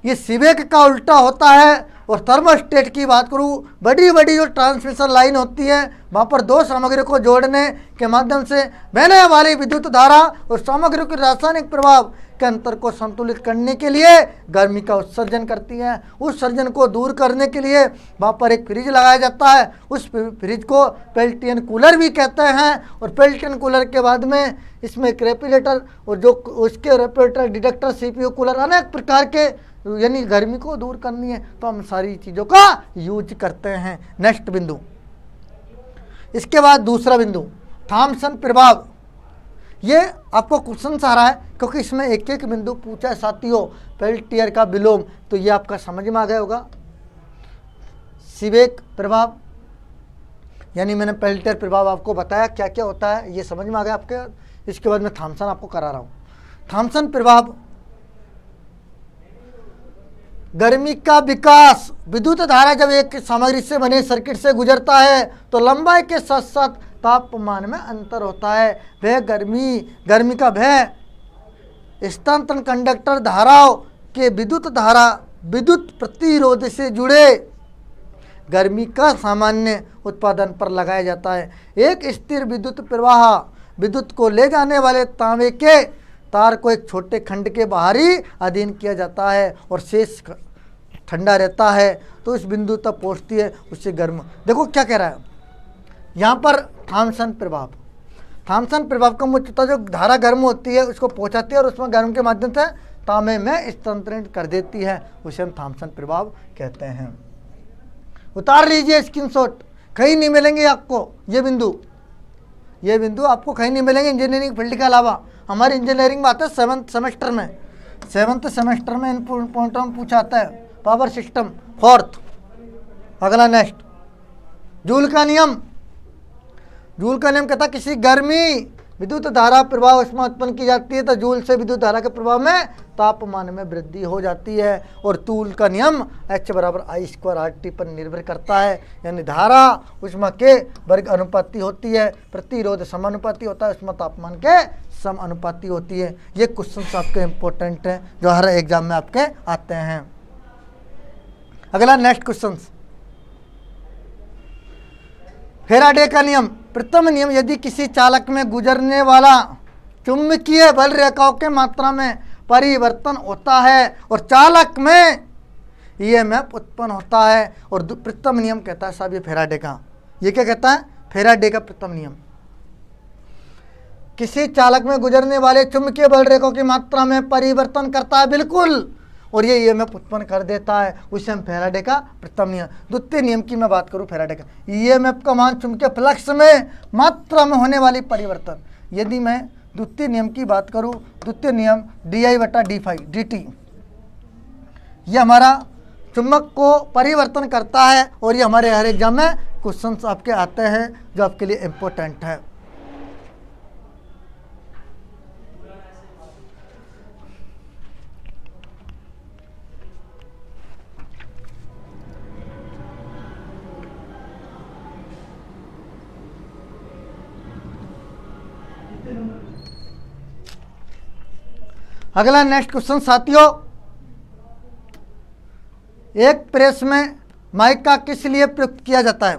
ये सीबेक का उल्टा होता है। और थर्मोस्टेट की बात करूं, बड़ी बड़ी जो ट्रांसमिशन लाइन होती है वहाँ पर दो सामग्रियों को जोड़ने के माध्यम से बहने वाली विद्युत धारा और सामग्रियों के रासायनिक प्रभाव के अंतर को संतुलित करने के लिए गर्मी का उत्सर्जन करती है। उत्सर्जन को दूर करने के लिए वहाँ पर एक फ्रिज लगाया जाता है, उस फ्रिज को पेल्टियन कूलर भी कहते हैं। और पेल्टियन कूलर के बाद में इसमें एक रेफ्रिजरेटर और जो उसके रेफ्रिजरेटर, डिटेक्टर, सीपीयू कूलर अनेक प्रकार के, यानी गर्मी को दूर करनी है तो हम सारी चीज़ों का यूज करते हैं। नेक्स्ट बिंदु, इसके बाद दूसरा बिंदु थॉम्सन प्रभाव। ये आपको क्वेश्चन आ रहा है क्योंकि इसमें एक एक बिंदु पूछा है साथियों। पेल्टियर का विलोम, तो ये आपका समझ में आ गया होगा। सीबेक प्रभाव, यानी मैंने पेल्टियर प्रभाव आपको बताया क्या क्या होता है, ये समझ में आ गया आपके। इसके बाद मैं थॉम्सन आपको करा रहा हूँ। थॉम्सन प्रभाव, गर्मी का विकास। विद्युत धारा जब एक सामग्री से बने सर्किट से गुजरता है तो लंबाई के साथ साथ तापमान में अंतर होता है। वह गर्मी का भय स्थानांतरण कंडक्टर धाराओं के विद्युत प्रतिरोध से जुड़े गर्मी का सामान्य उत्पादन पर लगाया जाता है। एक स्थिर विद्युत प्रवाह विद्युत को ले जाने वाले तांबे के तार को एक छोटे खंड के बाहरी अधीन किया जाता है और शेष ठंडा रहता है, तो इस बिंदु तक पहुंचती है, उससे गर्म। देखो क्या कह रहा है यहाँ पर, थॉम्सन प्रभाव। थॉम्सन प्रभाव का मुख्यतः जो धारा गर्म होती है उसको पहुंचाती है और उसमें गर्म के माध्यम से तांबे में स्थानांतरित कर देती है, उसे हम थॉम्सन प्रभाव कहते हैं। उतार लीजिए स्क्रीनशॉट, कहीं नहीं मिलेंगे आपको ये बिंदु आपको कहीं नहीं मिलेंगे इंजीनियरिंग फील्ड के अलावा। हमारी इंजीनियरिंग में आता है 7th सेमेस्टर में इन पॉइंटों में पूछा आता है। Power system 4th। अगला नेक्स्ट, जूल का नियम कहता है किसी गर्मी विद्युत धारा प्रभाव उसमें उत्पन्न की जाती है तो जूल से विद्युत धारा के प्रभाव में तापमान में वृद्धि हो जाती है। और जूल का नियम H = I² RT पर निर्भर करता है, यानी धारा उष्मा के वर्ग अनुपाती होती है, प्रतिरोध समानुपाती होता है, उष्मा तापमान के समानुपाती होती है। ये क्वेश्चन आपके इम्पोर्टेंट हैं जो हर एग्जाम में आपके आते हैं। अगला नेक्स्ट क्वेश्चन, फैराडे का नियम। प्रथम नियम, यदि किसी चालक में गुजरने वाला चुंबकीय बल रेखाओं के मात्रा में परिवर्तन होता है और चालक में ईएमएफ उत्पन्न होता है। और प्रथम नियम कहता है साहब ये फैराडे का, ये क्या कहता है? फैराडे का प्रथम नियम। किसी चालक में गुजरने वाले चुंबकीय बल रेखाओं की मात्रा में परिवर्तन करता है, बिल्कुल, और ये ईएमएफ उत्पन्न कर देता है, उसे हम फैराडे का प्रथम नियम। द्वितीय नियम की मैं बात करूं फैराडे का, ईएमएफ का मान चुंबकीय फ्लक्स में मात्रा में होने वाली परिवर्तन। यदि मैं द्वितीय नियम की बात करूं, द्वितीय नियम di/d∅ dt, ये हमारा चुंबक को परिवर्तन करता है और ये हमारे हर एग्जाम में क्वेश्चंस आपके आते हैं जो आपके लिए इम्पोर्टेंट है। अगला नेक्स्ट क्वेश्चन साथियों, एक प्रेस में माइका किस लिए प्रयुक्त किया जाता है?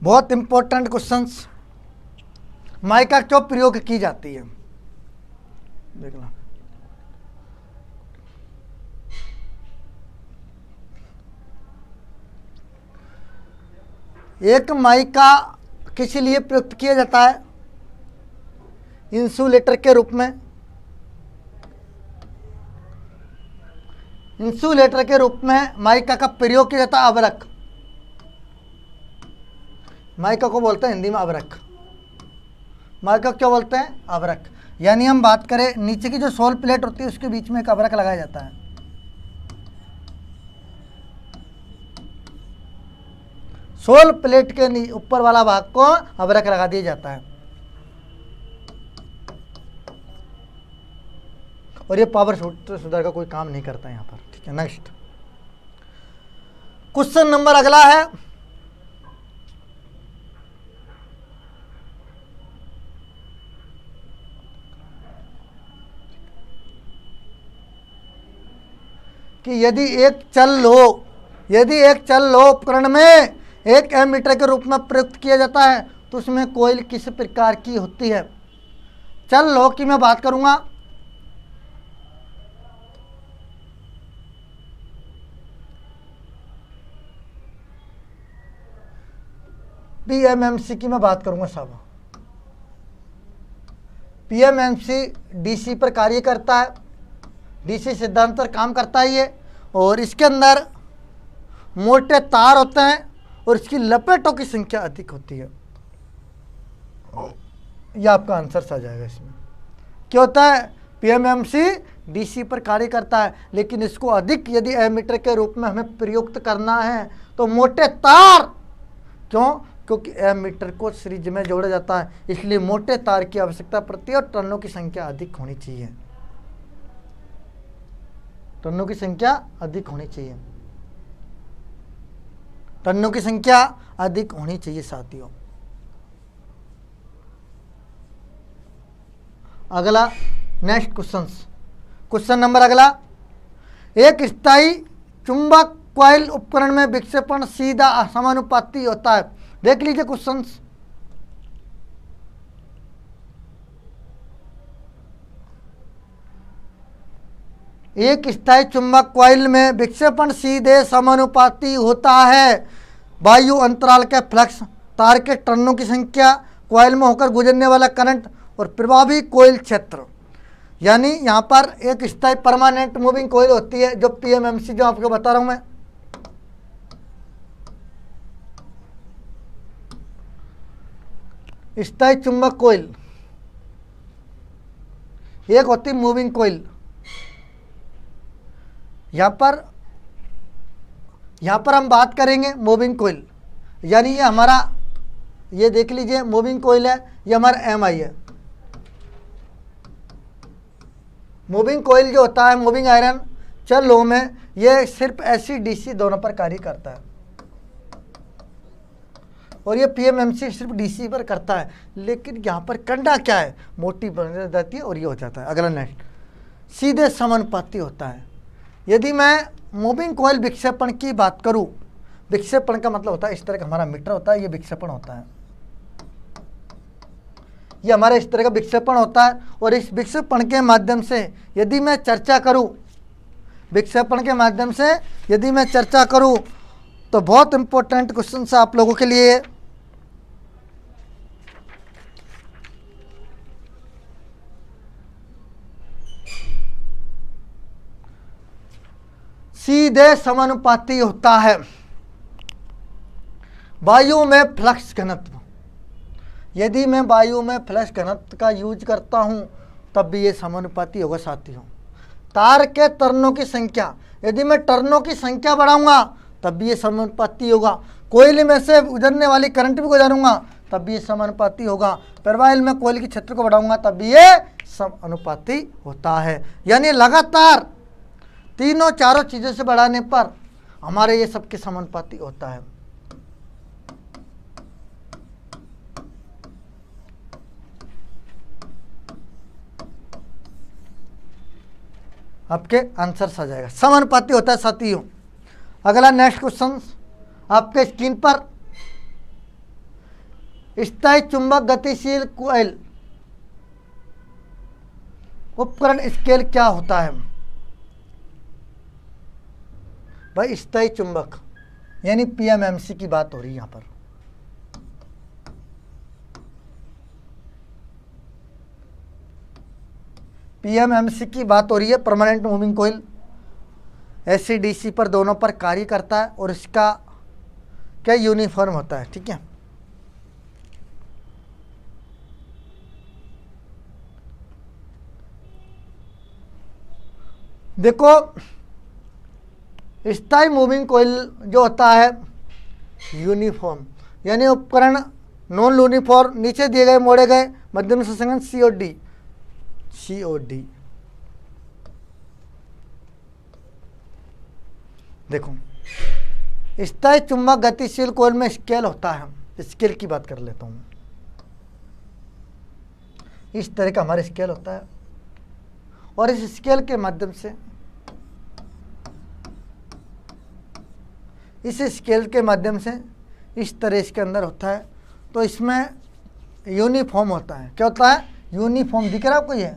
बहुत इंपॉर्टेंट क्वेश्चंस। माइका क्यों प्रयोग की जाती है? देखना, एक माइका किस लिए प्रयुक्त किया जाता है? इंसुलेटर के रूप में। इंसुलेटर के रूप में माइका का प्रयोग किया जाता है। आवरक, माइका को बोलते हैं हिंदी में आवरक। माइका क्या बोलते हैं? आवरक। यानी हम बात करें नीचे की जो सोल प्लेट होती है उसके बीच में एक आवरक लगाया जाता है। सोल प्लेट के ऊपर वाला भाग को आवरक लगा दिया जाता है और ये पावर सुधार का कोई काम नहीं करता है यहाँ पर। ठीक है, नेक्स्ट क्वेश्चन नंबर अगला है, कि यदि एक चल लो उपकरण में एक एमीटर के रूप में प्रयुक्त किया जाता है तो उसमें कोयल किस प्रकार की होती है? चल लो की मैं बात करूंगा। पीएमएमसी की मैं बात करूंगा साहब। पीएमएमसी डीसी पर कार्य करता है, डीसी सिद्धांत पर काम करता है ये, और इसके अंदर मोटे तार होते हैं और इसकी लपेटों की संख्या अधिक होती है। यह आपका आंसर आ जाएगा इसमें। क्या होता है? पीएमएमसी डीसी पर कार्य करता है, लेकिन इसको अधिक यदि एमीटर के रूप में हमें प्रयुक्त करना है तो मोटे तार। क्यों? क्योंकि एमीटर को सीरीज में जोड़ा जाता है, इसलिए मोटे तार की आवश्यकता पड़ती है और टर्नों की संख्या अधिक होनी चाहिए। टर्नों की संख्या अधिक होनी चाहिए। टर्नों की संख्या अधिक होनी चाहिए साथियों। अगला नेक्स्ट क्वेश्चन नंबर अगला, एक स्थायी चुंबक कॉइल उपकरण में विक्षेपण सीधा समानुपाती होता है। देख लीजिए क्वेश्चंस। एक स्थायी चुंबक कॉइल में विक्षेपण सीधे समानुपाती होता है वायु अंतराल के फ्लक्स, तार के टर्नों की संख्या, कॉइल में होकर गुजरने वाला करंट और प्रभावी कॉइल क्षेत्र। यानी यहाँ पर एक स्थायी परमानेंट मूविंग कॉइल होती है, जो पीएमएमसी जो आपको बता रहा हूँ मैं। स्थायी चुंबक कॉइल, एक होती मूविंग कॉइल। यहाँ पर हम बात करेंगे मूविंग कॉइल, यानी ये हमारा, ये देख लीजिए मूविंग कॉइल है, ये हमारा एमआई है। मूविंग कॉइल जो होता है, मूविंग आयरन चल लो में, ये सिर्फ एसी डीसी दोनों पर कार्य करता है और ये पीएमएमसी सिर्फ डीसी पर करता है। लेकिन यहाँ पर कंडा क्या है? मोटी बन जाती है और ये हो जाता है। अगला नेक्स्ट, सीधे समानुपाती होता है। यदि मैं मूविंग कॉइल विक्षेपण की बात करूं, विक्षेपण का मतलब होता है इस तरह का हमारा मीटर होता है, ये विक्षेपण होता है, ये हमारा इस तरह का विक्षेपण होता है। और इस विक्षेपण के माध्यम से यदि मैं चर्चा करूं, विक्षेपण के माध्यम से यदि मैं चर्चा करूं तो बहुत इंपॉर्टेंट क्वेश्चन है आप लोगों के लिए। सीधे समानुपाती होता है वायु में फ्लक्स घनत्व। यदि मैं वायु में फ्लक्स घनत्व का यूज करता हूं तब भी ये समानुपाती होगा साथियों। तार के टर्नों की संख्या, यदि मैं टर्नों की संख्या बढ़ाऊंगा तब भी ये समानुपाती होगा। कोयले में से गुजरने वाली करंट भी गुजारूंगा तब भी ये समानुपाती होगा। प्रवाहिल में कोयल के क्षेत्र को बढ़ाऊंगा तब भी ये समानुपाती होता है। यानी लगातार तीनों चारों चीज़ों से बढ़ाने पर हमारे ये सबके समानुपाती होता है। आपके आंसर आ जाएगा, समानुपाती होता है साथियों। अगला नेक्स्ट क्वेश्चन आपके स्क्रीन पर, स्थायी चुंबक गतिशील कोयल उपकरण स्केल क्या होता है? भाई स्थायी चुंबक यानी पीएमएमसी की बात हो रही है यहाँ पर। पीएमएमसी की बात हो रही है, permanent moving coil. AC DC पर दोनों पर कार्य करता है और इसका क्या यूनिफॉर्म होता है, ठीक है। देखो स्थायी मूविंग कोयल जो होता है यूनिफॉर्म, यानी उपकरण नॉन यूनिफॉर्म, नीचे दिए गए मोड़े गए मध्यम से संगत COD। देखो स्थायी चुंबक गतिशील कोयल में स्केल होता है। स्केल की बात कर लेता हूं। इस तरह का हमारा स्केल होता है और इस स्केल के माध्यम से, इस स्केल के माध्यम से इस तरह इसके अंदर होता है। तो इसमें यूनिफॉर्म होता है। क्या होता है? यूनिफॉर्म। दिख रहा है आपको? ये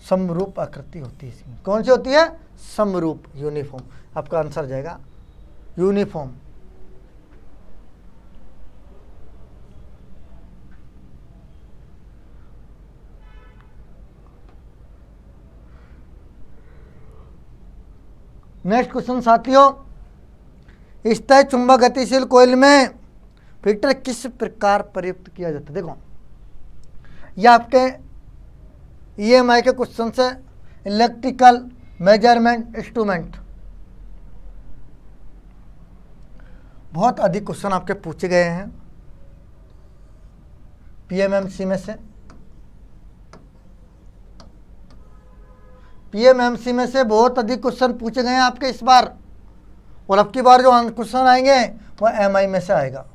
समरूप आकृति होती है इसकी। कौन सी होती है? समरूप, यूनिफॉर्म। आपका आंसर जाएगा यूनिफॉर्म। नेक्स्ट क्वेश्चन साथियों, स्थायी चुंबक गतिशील कोयल में फिल्टर किस प्रकार प्रयुक्त किया जाता है? देखो ये आपके EMI के क्वेश्चन से, इलेक्ट्रिकल मेजरमेंट इंस्ट्रूमेंट, बहुत अधिक क्वेश्चन आपके पूछे गए हैं पीएमएमसी में से। पीएमएमसी में से बहुत अधिक क्वेश्चन पूछे गए हैं आपके इस बार, और अब की बार जो क्वेश्चन आएंगे वो MI में से आएगा,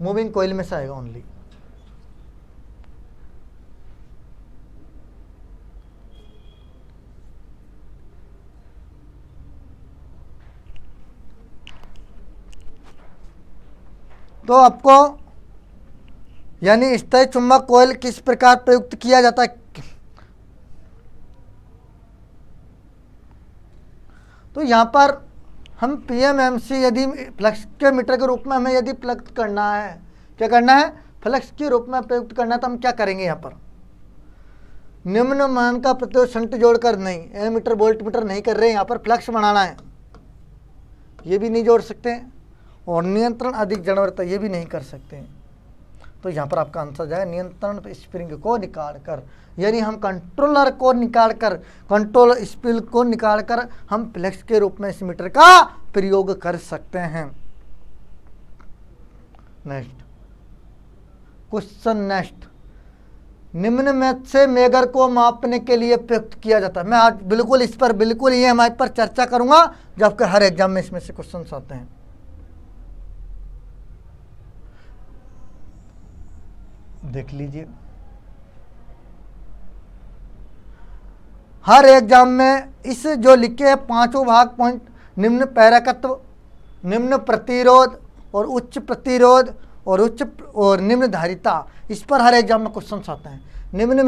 मूविंग कोयल में से आएगा ओनली। तो आपको यानी स्थायी चुंबक कोयल किस प्रकार प्रयुक्त किया जाता है? तो यहाँ पर हम पीएमएमसी यदि फ्लक्स के मीटर के रूप में हमें यदि प्रयुक्त करना है, क्या करना है? फ्लक्स के रूप में प्रयुक्त करना है, तो हम क्या करेंगे? यहाँ पर निम्न मान का प्रतिरोध शंट जोड़कर नहीं, एमीटर वोल्ट मीटर नहीं कर रहे हैं, यहाँ पर फ्लक्स बनाना है, ये भी नहीं जोड़ सकते, और नियंत्रण अधिक जड़वरता ये भी नहीं कर सकते। तो यहाँ पर आपका आंसर जाए नियंत्रण स्प्रिंग को निकाल कर, यानी हम कंट्रोलर को निकाल कर, कंट्रोल स्प्रिंग को निकाल कर हम फ्लक्स के रूप में इस मीटर का प्रयोग कर सकते हैं। नेक्स्ट क्वेश्चन, नेक्स्ट निम्न में से मेगर को मापने के लिए प्रयुक्त किया जाता है। मैं आज बिल्कुल इस पर बिल्कुल EMI पर चर्चा करूंगा, जो आपके हर एग्जाम में इसमें से क्वेश्चन आते हैं। देख लीजिए, हर एग्जाम में इस जो लिखे हैं पांचों भाग पॉइंट, निम्न प्रेरकत्व, निम्न प्रतिरोध और उच्च प्रतिरोध और निम्न धारिता, इस पर हर एग्जाम में क्वेश्चन आते हैं। निम्न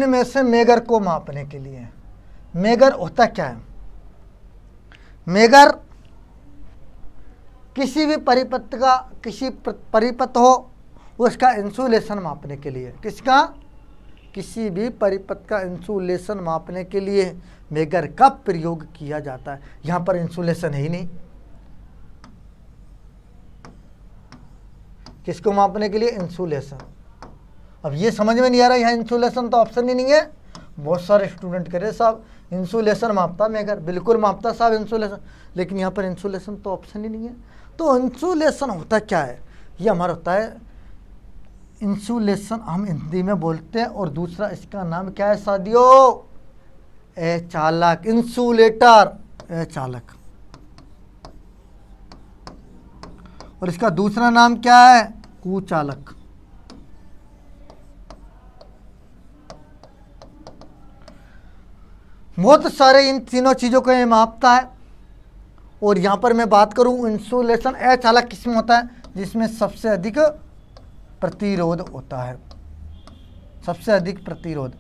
में से मेगर को मापने के लिए, मेगर होता क्या है? मेगर किसी भी परिपथ का, किसी परिपथ हो उसका इंसुलेशन मापने के लिए, किसका? किसी भी परिपथ का इंसुलेशन मापने के लिए मेगर का प्रयोग किया जाता है। यहां पर इंसुलेशन है ही नहीं, किसको मापने के लिए? इंसुलेशन। अब ये समझ में नहीं आ रहा, यहाँ इंसुलेशन तो ऑप्शन ही नहीं है। बहुत सारे स्टूडेंट कह रहे साहब इंसुलेशन मापता मेगर, बिल्कुल मापता साहब इंसुलेशन, लेकिन यहाँ पर इंसुलेशन तो ऑप्शन ही नहीं है। तो इंसुलेशन होता क्या है, ये हमारा होता है इंसुलेशन, हम हिंदी में बोलते हैं, और दूसरा इसका नाम क्या है साथियों, चालक, इंसुलेटर, चालक। और इसका दूसरा नाम क्या है, कुचालक। बहुत सारे इन तीनों चीजों को ये मापता है। और यहां पर मैं बात करूं इंसुलेशन अचालक किसमें होता है, जिसमें सबसे अधिक प्रतिरोध होता है, सबसे अधिक प्रतिरोध,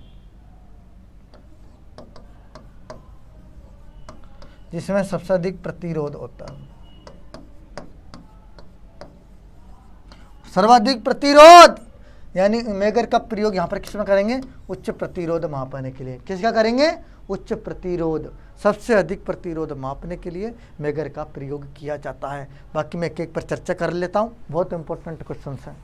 जिसमें सबसे अधिक प्रतिरोध होता है, सर्वाधिक प्रतिरोध। यानी मेगर का प्रयोग यहां पर किसमें करेंगे, उच्च प्रतिरोध मापने के लिए। किसका करेंगे, उच्च प्रतिरोध, सबसे अधिक प्रतिरोध मापने के लिए मेगर का प्रयोग किया जाता है। बाकी मैं एक एक पर चर्चा कर लेता हूं, बहुत इंपॉर्टेंट क्वेश्चन है।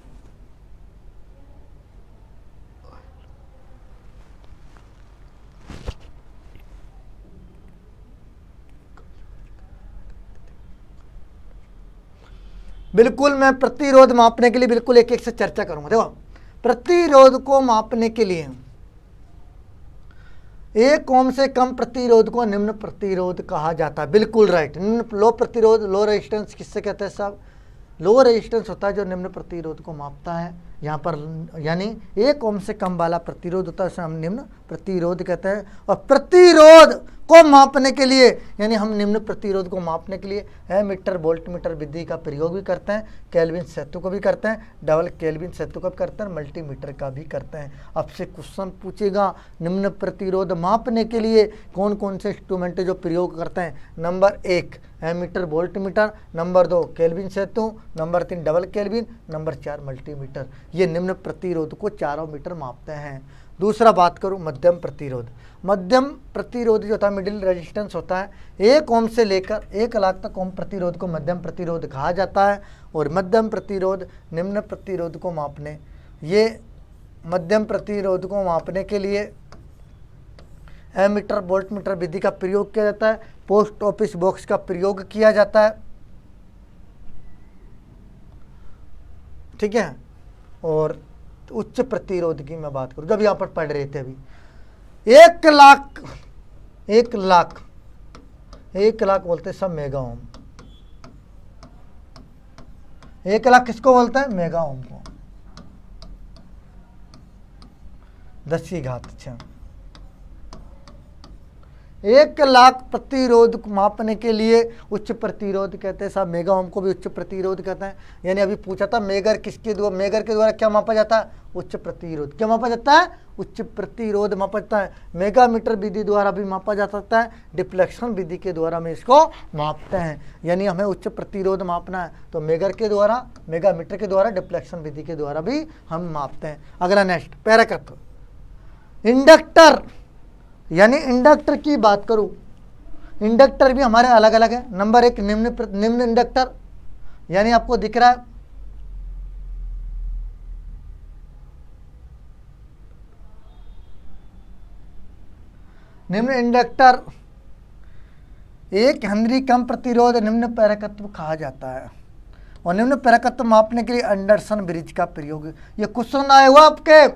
बिल्कुल मैं प्रतिरोध मापने के लिए बिल्कुल एक एक से चर्चा करूंगा। देखो, प्रतिरोध को मापने के लिए 1 ओम से कम प्रतिरोध को निम्न प्रतिरोध कहा जाता है। बिल्कुल राइट, निम्न लो प्रतिरोध, लो रेजिस्टेंस किससे कहते हैं साहब, लो रेजिस्टेंस होता है जो निम्न प्रतिरोध को मापता है। यहाँ पर यानी 1 ओम से कम वाला प्रतिरोध होता है, उसे हम निम्न प्रतिरोध कहते हैं। और प्रतिरोध को मापने के लिए, यानी हम निम्न प्रतिरोध को मापने के लिए एमीटर वोल्टमीटर विधि का प्रयोग भी करते हैं, केल्विन सेतु को भी करते हैं, डबल केल्विन सेतु का भी करते हैं, मल्टीमीटर का भी करते हैं। आपसे क्वेश्चन पूछेगा निम्न प्रतिरोध मापने के लिए कौन कौन से इंस्ट्रूमेंट जो प्रयोग करते हैं। Number 1 ammeter voltmeter, number 2 Kelvin सेतु, number 3 double Kelvin, number 4 multimeter. ये निम्न प्रतिरोध को चारों मीटर मापते हैं। दूसरा बात करूं मध्यम प्रतिरोध। मध्यम प्रतिरोध जो होता है, मिडिल रेजिस्टेंस होता है, 1 ओम से लेकर 1 लाख तक ओम प्रतिरोध को मध्यम प्रतिरोध कहा जाता है। और मध्यम प्रतिरोध निम्न प्रतिरोध को मापने, ये मध्यम प्रतिरोध को मापने के लिए एमीटर वोल्टमीटर विधि का प्रयोग किया जाता है, पोस्ट ऑफिस बॉक्स का प्रयोग किया जाता है, ठीक है। और उच्च प्रतिरोध की मैं बात करूं, जब यहां पर पढ़ रहे थे अभी 1 लाख बोलते सब मेगा ओम, 1 लाख किसको बोलते हैं, मेगा ओम को, 10 की घात 6। 1 लाख प्रतिरोध मापने के लिए उच्च प्रतिरोध कहते हैं साहब, मेगा ओम को भी उच्च प्रतिरोध कहते हैं। यानी अभी पूछा था मेगर किसके द्वारा, मेगर के द्वारा क्या मापा जाता है, उच्च प्रतिरोध। क्या मापा जाता है, उच्च प्रतिरोध मापा जाता है। मेगामीटर विधि द्वारा भी मापा जा सकता है, डिफ्लेक्शन विधि के द्वारा में इसको मापते हैं। यानी हमें उच्च प्रतिरोध मापना है तो मेगर के द्वारा, मेगामीटर के द्वारा, डिफ्लेक्शन विधि के द्वारा भी हम मापते हैं। अगला नेक्स्ट पैराकत्व, इंडक्टर, यानी इंडक्टर की बात करूं, इंडक्टर भी हमारे अलग अलग है। नंबर 1 निम्न इंडक्टर, यानी आपको दिख रहा है निम्न इंडक्टर 1 हेनरी कम प्रतिरोध निम्न पैराकत्व कहा जाता है। और निम्न पैराकत्व मापने के लिए एंडरसन ब्रिज का प्रयोग, ये क्वेश्चन आया हुआ आपके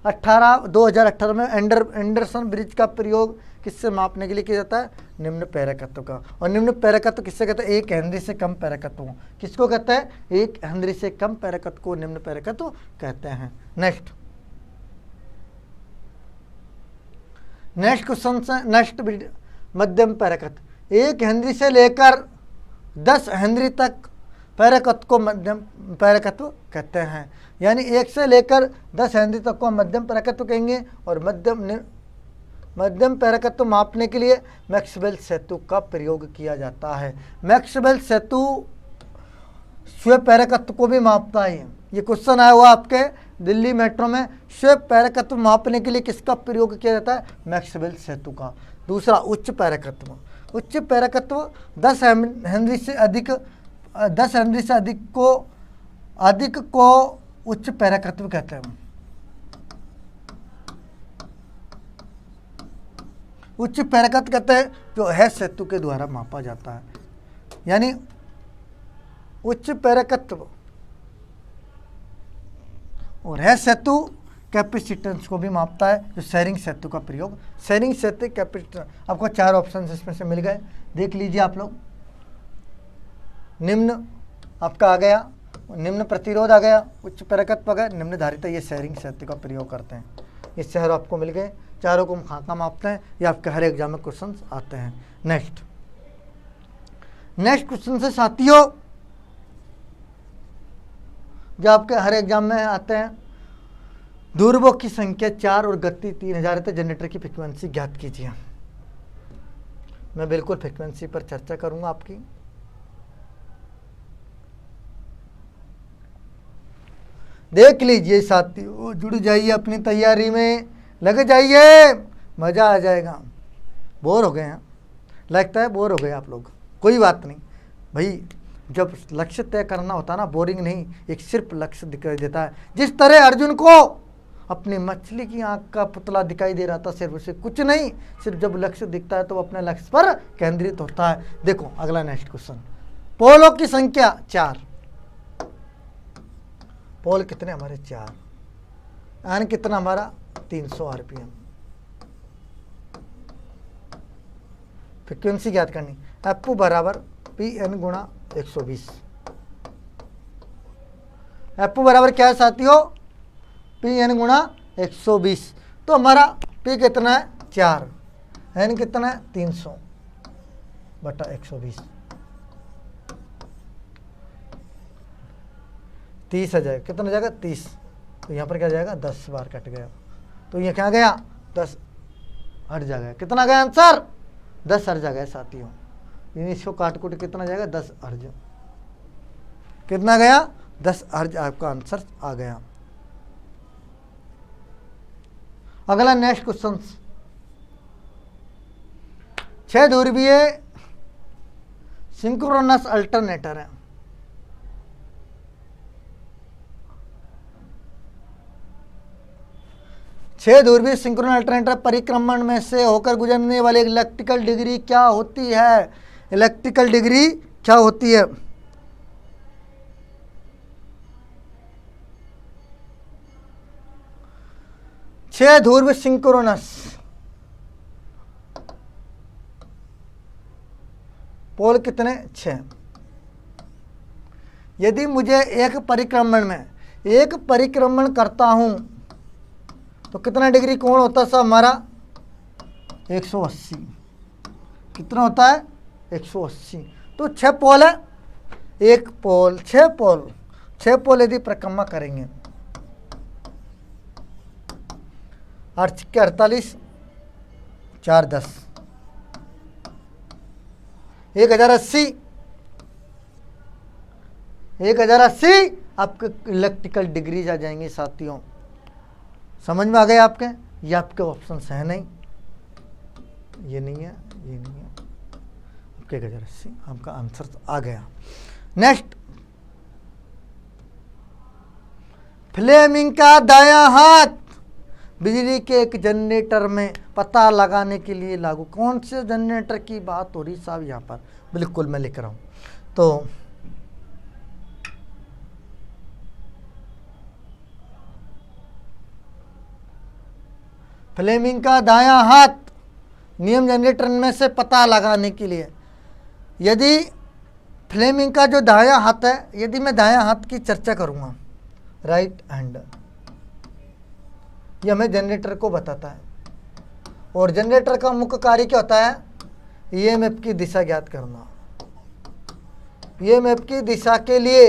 2018 में। एंडरसन ब्रिज का प्रयोग किससे मापने के लिए किया जाता है, निम्न पैराकत्व का। और निम्न पैराकत्व किससे कहते हैं, 1 हेनरी से कम पैराकत्व। किसको कहते हैं, 1 हेनरी से कम पैराकत्व को निम्न पैराकत्व कहते हैं। नेक्स्ट क्वेश्चन से नेक्स्ट मध्यम पैराकत्व, 1 हेनरी से लेकर 10 हेनरी तक पैराकत्व को मध्यम पैराकत्व कहते हैं। यानी 1 से लेकर 10 हेनरी तक को मध्यम पैराकत्व कहेंगे। और मध्यम पैराकत्व मापने के लिए मैक्सवेल सेतु का प्रयोग किया जाता है। मैक्सवेल सेतु स्व पैराकत्व को भी मापता है। ये क्वेश्चन आया हुआ आपके दिल्ली मेट्रो में, स्व पैराकत्व मापने के लिए किसका प्रयोग किया जाता है, मैक्सवेल सेतु का। दूसरा उच्च पैराकत्व, उच्च पैराकत्व 10 हेनरी से अधिक को उच्च पैराकत्व कहते हैं। उच्च प्रेरकत्व कहते हैं जो है सेतु के द्वारा मापा जाता है, यानी उच्च प्रेरकत्व और है सेतु कैपेसिटेंस को भी मापता है, जो शेयरिंग सेतु का प्रयोग, शेयरिंग सेतु कैपेसिटेंस। आपको 4 ऑप्शन इसमें से मिल गए, देख लीजिए आप लोग। निम्न आपका आ गया, निम्न प्रतिरोध आ गया, उच्च प्रेरकत्व आ गया, निम्न धारिता, ये शेयरिंग सेतु का प्रयोग करते हैं। ये चारों आपको मिल गए, चारों को खाका मापते हैं, ये आपके हर एग्जाम में क्वेश्चन आते हैं। नेक्स्ट क्वेश्चन से साथियों, जो आपके हर एग्जाम में आते हैं, ध्रुवों की संख्या 4 और गति 3000 है, तो जनरेटर की फ्रीक्वेंसी ज्ञात कीजिए। मैं बिल्कुल फ्रीक्वेंसी पर चर्चा करूंगा आपकी। देख लीजिए साथियों, जुड़ जाइए अपनी तैयारी में, लग जाइए, मज़ा आ जाएगा। बोर हो गए हैं, लगता है बोर हो गए आप लोग, कोई बात नहीं भाई, जब लक्ष्य तय करना होता है ना, बोरिंग नहीं, एक सिर्फ लक्ष्य दिखाई देता है। जिस तरह अर्जुन को अपनी मछली की आंख का पुतला दिखाई दे रहा था, सिर्फ उसे कुछ नहीं, सिर्फ जब लक्ष्य दिखता है तो वो अपने लक्ष्य पर केंद्रित होता है। देखो अगला नेक्स्ट क्वेश्चन, पोलों की संख्या 4, पोल कितने हमारे 4, एन कितना हमारा 300 आरपीएम, फ्रिक्वेंसी ज्ञात करनी, एफ बराबर पी एन गुणा 120। एफ बराबर क्या है साथियों, पी एन गुणा 120। तो हमारा पी कितना है 4, एन कितना है 300 बटा 120, 30 आ जाएगा, कितना जाएगा 30, तो यहाँ पर क्या जाएगा 10 बार कट गया, तो ये क्या गया 10 हट जाएगा, कितना गया आंसर 10 हट जाएगा साथियों। इसको काट कूट कितना जाएगा 10 अर्ज, कितना गया 10 अर्ज, आपका आंसर आ गया। अगला नेक्स्ट क्वेश्चन, 6 ध्रुवीय सिंक्रोनस अल्टरनेटर है। छह ध्रुवीय सिंक्रोनस अल्टरनेटर परिक्रमण में से होकर गुजरने वाली इलेक्ट्रिकल डिग्री क्या होती है, इलेक्ट्रिकल डिग्री क्या होती है। छह ध्रुव सिंक्रोनस पोल कितने 6। यदि मुझे एक परिक्रमण करता हूं तो कितना डिग्री कोण होता है सब हमारा 180, कितना होता है 180। तो 6 पोल है, एक पोल 6 पोल, 6 पोल यदि परिक्रमा करेंगे 8 के 48, 4 10, 1080, 1080 आपके इलेक्ट्रिकल डिग्रीज आ जाएंगे साथियों। समझ में आ गए आपके, ये आपके ऑप्शन है नहीं, ये नहीं है, ये नहीं है, आपके 1080 आपका आंसर आ गया। नेक्स्ट, फ्लेमिंग का दायां हाथ बिजली के एक जनरेटर में पता लगाने के लिए लागू। कौन से जनरेटर की बात हो रही साहब यहाँ पर, बिल्कुल मैं लिख रहा हूँ। तो फ्लेमिंग का दायां हाथ नियम जनरेटर में से पता लगाने के लिए, यदि फ्लेमिंग का जो दायां हाथ है, यदि मैं दायां हाथ की चर्चा करूँगा, राइट हैंड, यह हमें जनरेटर को बताता है। और जनरेटर का मुख्य कार्य क्या होता है, ईएमएफ की दिशा ज्ञात करना। ईएमएफ की दिशा के लिए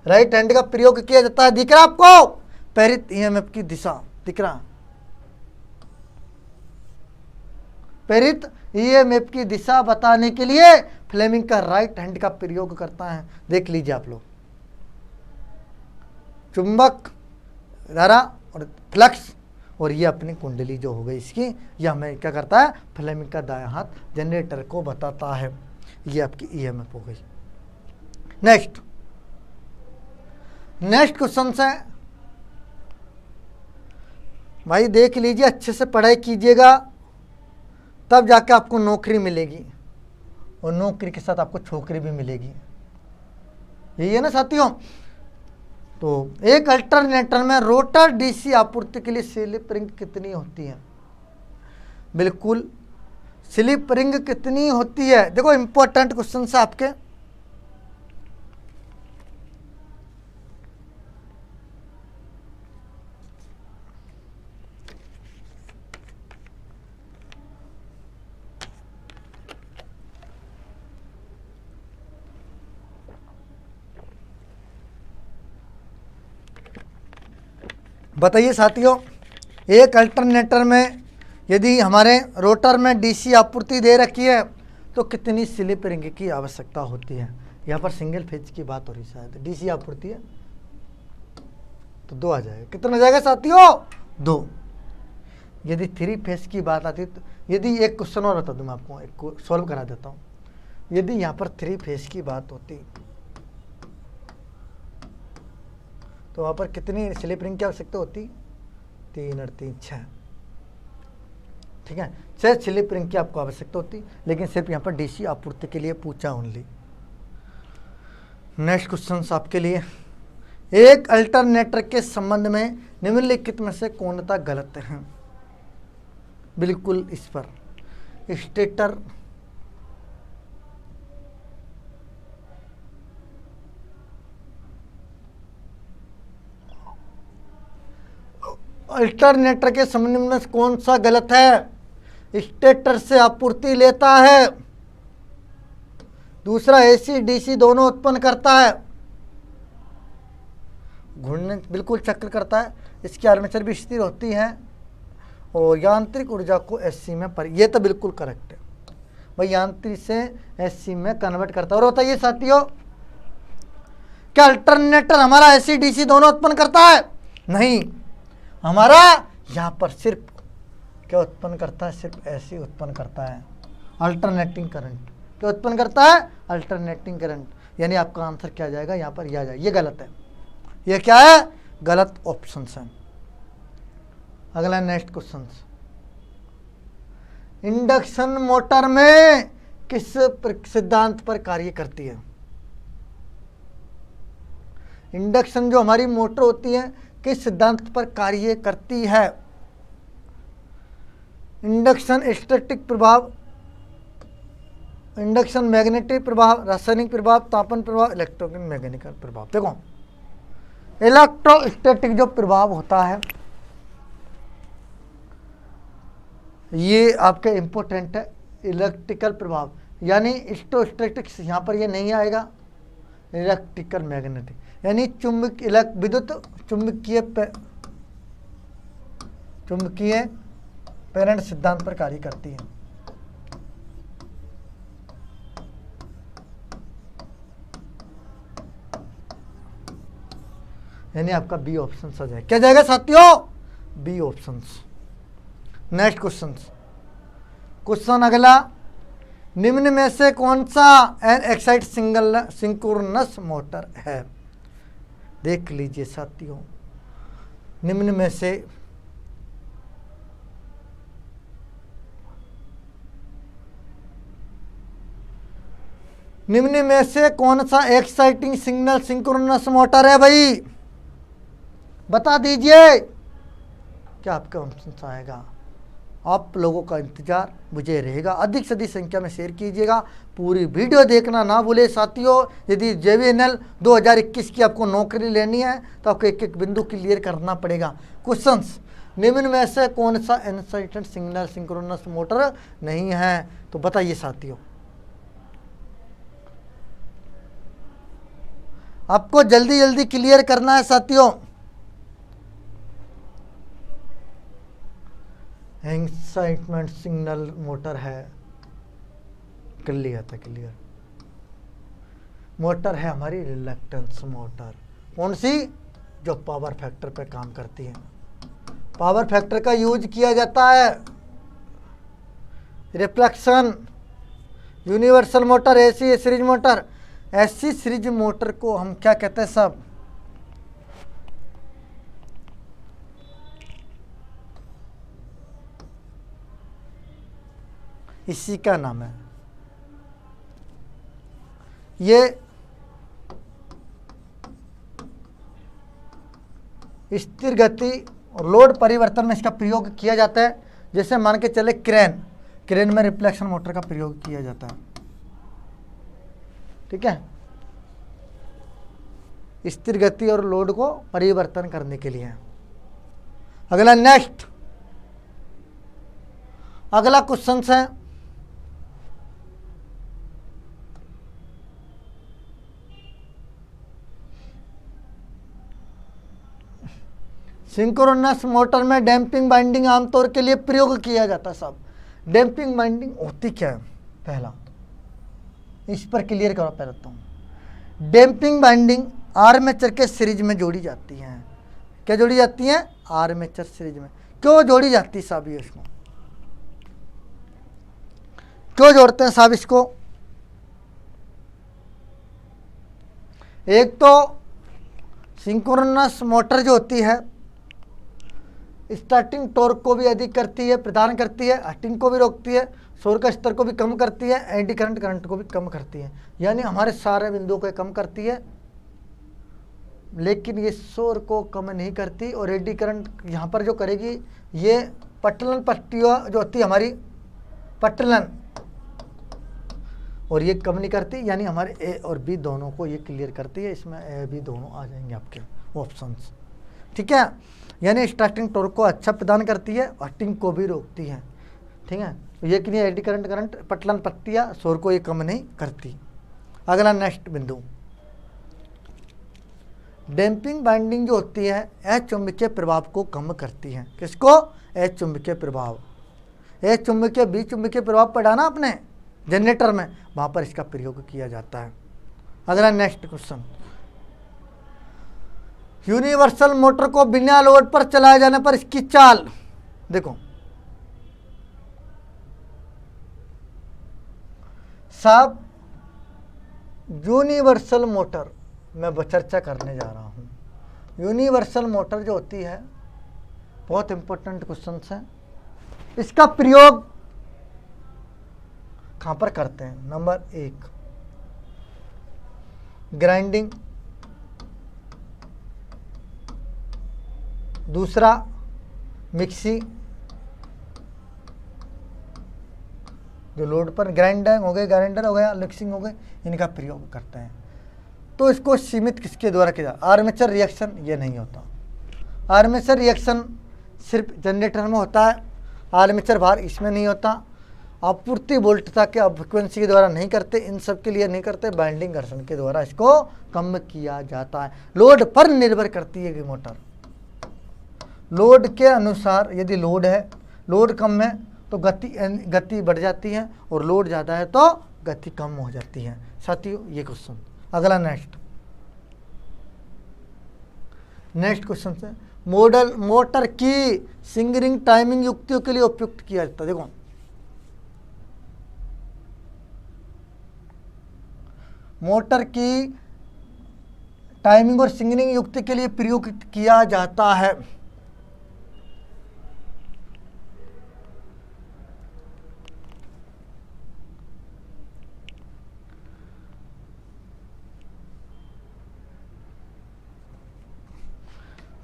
राइट हैंड का प्रयोग किया जाता है। दिख रहा आपको, प्रेरित ईएमएफ की दिशा दिख रहा, प्रेरित ईएमएफ की दिशा बताने के लिए फ्लेमिंग का राइट हैंड का प्रयोग करता है। देख लीजिए आप लोग, चुंबक धारा और फ्लक्स, और ये अपनी कुंडली जो हो गई इसकी, यह हमें क्या करता है, फ्लेमिंग का दायां हाथ जनरेटर को बताता है। ये आपकी ईएमएफ हो गई। नेक्स्ट क्वेश्चन है भाई, देख लीजिए, अच्छे से पढ़ाई कीजिएगा, तब जाके आपको नौकरी मिलेगी, और नौकरी के साथ आपको छोकरी भी मिलेगी। यही है ना साथियों। तो एक अल्टरनेटर में रोटर डीसी आपूर्ति के लिए स्लिप रिंग कितनी होती है? बिल्कुल, स्लिप रिंग कितनी होती है? देखो इंपॉर्टेंट क्वेश्चन है आपके। बताइए साथियों, एक अल्टरनेटर में यदि हमारे रोटर में डीसी आपूर्ति दे रखी है तो कितनी स्लिप रिंग की आवश्यकता होती है? यहाँ पर सिंगल फेज की बात हो रही, शायद डीसी आपूर्ति है तो 2 आ जाएगा। कितना जाएगा साथियों? 2। यदि 3 फेज की बात आती तो, यदि एक क्वेश्चन और बता दूँ मैं आपको, एक को सॉल्व करा देता हूँ। यदि यहाँ पर 3 फेज की बात होती तो वहाँ पर कितनी स्लिप रिंग की आवश्यकता होती? 3 और 3 6। ठीक है, 6 स्लिप रिंग की आपको आवश्यकता होती, लेकिन सिर्फ यहाँ पर डीसी आपूर्ति के लिए पूछा ओनली। नेक्स्ट क्वेश्चन आपके लिए, एक अल्टरनेटर के संबंध में निम्नलिखित में से कौनता गलत है? बिल्कुल इस पर स्टेटर अल्टरनेटर के संबंध में कौन सा गलत है? स्टेटर से आपूर्ति लेता है, दूसरा एसी डीसी दोनों उत्पन्न करता है, घूर्णन बिल्कुल चक्र करता है, इसकी आर्मेचर भी स्थिर होती है, और यांत्रिक ऊर्जा को एसी में ये तो बिल्कुल करेक्ट है भाई, यांत्रिक से एसी में कन्वर्ट करता है। और बताइए साथियों, क्या अल्टरनेटर हमारा एसी डीसी दोनों उत्पन्न करता है? नहीं, हमारा यहाँ पर सिर्फ क्या उत्पन्न करता है? सिर्फ एसी उत्पन्न करता है, अल्टरनेटिंग करंट। क्या उत्पन्न करता है? Alternating current. यानी आपका आंसर क्या जाएगा? यहाँ पर यह आ जाएगा। ये गलत है, ये क्या है? गलत ऑप्शन है। अगला नेक्स्ट क्वेश्चन, इंडक्शन मोटर में किस सिद्धांत पर कार्य करती है? इंडक्शन जो हमारी मोटर होती है किस सिद्धांत पर कार्य करती है? इंडक्शन स्टैटिक प्रभाव, इंडक्शन मैग्नेटिक प्रभाव, रासायनिक प्रभाव, तापन प्रभाव, इलेक्ट्रोमैकेनिकल प्रभाव। देखो इलेक्ट्रोस्टैटिक जो प्रभाव होता है ये आपके इंपॉर्टेंट है। इलेक्ट्रिकल प्रभाव यानी स्टोस्टैटिक, यहाँ पर ये नहीं आएगा। इलेक्ट्रिकल मैग्नेटिक यानी विद्युत चुंबकीय प्रेरण सिद्धांत पर कार्य करती है। यानी आपका बी ऑप्शन आ जाएगा। क्या जाएगा साथियों? B option. नेक्स्ट क्वेश्चन अगला, निम्न में से कौन सा an excite single synchronous motor है? देख लीजिए साथियों, निम्न में से कौन सा एक्साइटिंग सिग्नल सिंक्रोनस मोटर है भाई? बता दीजिए। क्या आपका ऑप्शन आएगा? आप लोगों का इंतजार मुझे रहेगा। अधिक से अधिक संख्या में शेयर कीजिएगा, पूरी वीडियो देखना ना भूले साथियों। यदि JVNL 2021 की आपको नौकरी लेनी है तो आपको एक एक बिंदु क्लियर करना पड़ेगा। क्वेश्चंस, निम्न में से कौन सा एक्साइटेड सिग्नल सिंक्रोनस मोटर नहीं है? तो बताइए साथियों, आपको जल्दी जल्दी क्लियर करना है साथियों। एक्साइटमेंट सिग्नल मोटर है, क्लियर मोटर है हमारी रिलक्टेंस मोटर। कौन सी? जो पावर फैक्टर पे काम करती है। पावर फैक्टर का यूज किया जाता है। Reflection, universal motor, AC series motor. AC series motor को हम क्या कहते हैं सब? इसी का नाम है। ये स्थिर गति और लोड परिवर्तन में इसका प्रयोग किया जाता है। जैसे मान के चले क्रेन में रिफ्लेक्शन मोटर का प्रयोग किया जाता है। ठीक है, स्थिर गति और लोड को परिवर्तन करने के लिए। अगला नेक्स्ट, अगला क्वेश्चन है सिंक्रोनस मोटर में डैम्पिंग बाइंडिंग आमतौर के लिए प्रयोग किया जाता है। साहब डैम्पिंग बाइंडिंग होती क्या है, पहला इस पर क्लियर करो पहले तो। डैम्पिंग बाइंडिंग आर्मेचर के सीरीज में जोड़ी जाती हैं। क्या जोड़ी जाती हैं? आर्मेचर सीरीज में। क्यों जोड़ी जाती है साहब? ये इसको क्यों जोड़ते हैं साहब इसको? एक तो सिंक्रोनस मोटर जो होती है स्टार्टिंग टॉर्क को भी अधिक करती है, प्रदान करती है, हटिंग को भी रोकती है, शोर का स्तर को भी कम करती है, एडी करंट को भी कम करती है। यानी हमारे सारे बिंदुओं को कम करती है, लेकिन ये शोर को कम नहीं करती। और एडी करंट यहाँ पर जो करेगी, ये पट्टलन पट्टियाँ जो होती है हमारी पट्टलन, और ये कम नहीं करती। यानी हमारे ए और बी दोनों को ये क्लियर करती है। इसमें ए बी दोनों आ जाएंगे आपके ऑप्शंस। ठीक है, यानी स्टार्टिंग टॉर्क को अच्छा प्रदान करती है, हटिंग को भी रोकती है। ठीक है, ये कि नहीं एडी करंट पट्टलन पट्टियाँ शोर को ये कम नहीं करती। अगला नेक्स्ट बिंदु, डैम्पिंग बाइंडिंग जो होती है अचुंबकीय प्रभाव को कम करती है। किसको? अचुंबकीय प्रभाव। अचुंबकीय बी चुंबकीय प्रभाव पढ़ा ना आपने जनरेटर में, वहाँ पर इसका प्रयोग किया जाता है। अगला नेक्स्ट क्वेश्चन, यूनिवर्सल मोटर को बिना लोड पर चलाए जाने पर इसकी चाल देखो साहब। यूनिवर्सल मोटर मैं चर्चा करने जा रहा हूँ। यूनिवर्सल मोटर जो होती है, बहुत इंपॉर्टेंट क्वेश्चन है। इसका प्रयोग कहाँ पर करते हैं? नंबर 1 ग्राइंडिंग, दूसरा मिक्सी, जो लोड पर ग्राइंडर हो गया, मिक्सिंग हो गई, इनका प्रयोग करते हैं। तो इसको सीमित किसके द्वारा किया जाए? आर्मेचर रिएक्शन ये नहीं होता। आर्मेचर रिएक्शन सिर्फ जनरेटर में होता है, आर्मेचर भार इसमें नहीं होता। आपूर्ति वोल्टता के फ्रिक्वेंसी के द्वारा नहीं करते, इन सब के लिए नहीं करते। बाइंडिंग घर्षण के द्वारा इसको कम किया जाता है। लोड पर निर्भर करती है कि मोटर लोड के अनुसार, यदि लोड है, लोड कम है तो गति बढ़ जाती है, और लोड ज़्यादा है तो गति कम हो जाती है। साथियों ये क्वेश्चन। अगला नेक्स्ट क्वेश्चन से, मोटर की सिंगरिंग टाइमिंग युक्तियों के लिए उपयुक्त किया जाता है। देखो मोटर की टाइमिंग और सिंगरिंग युक्ति के लिए प्रयोग किया जाता है।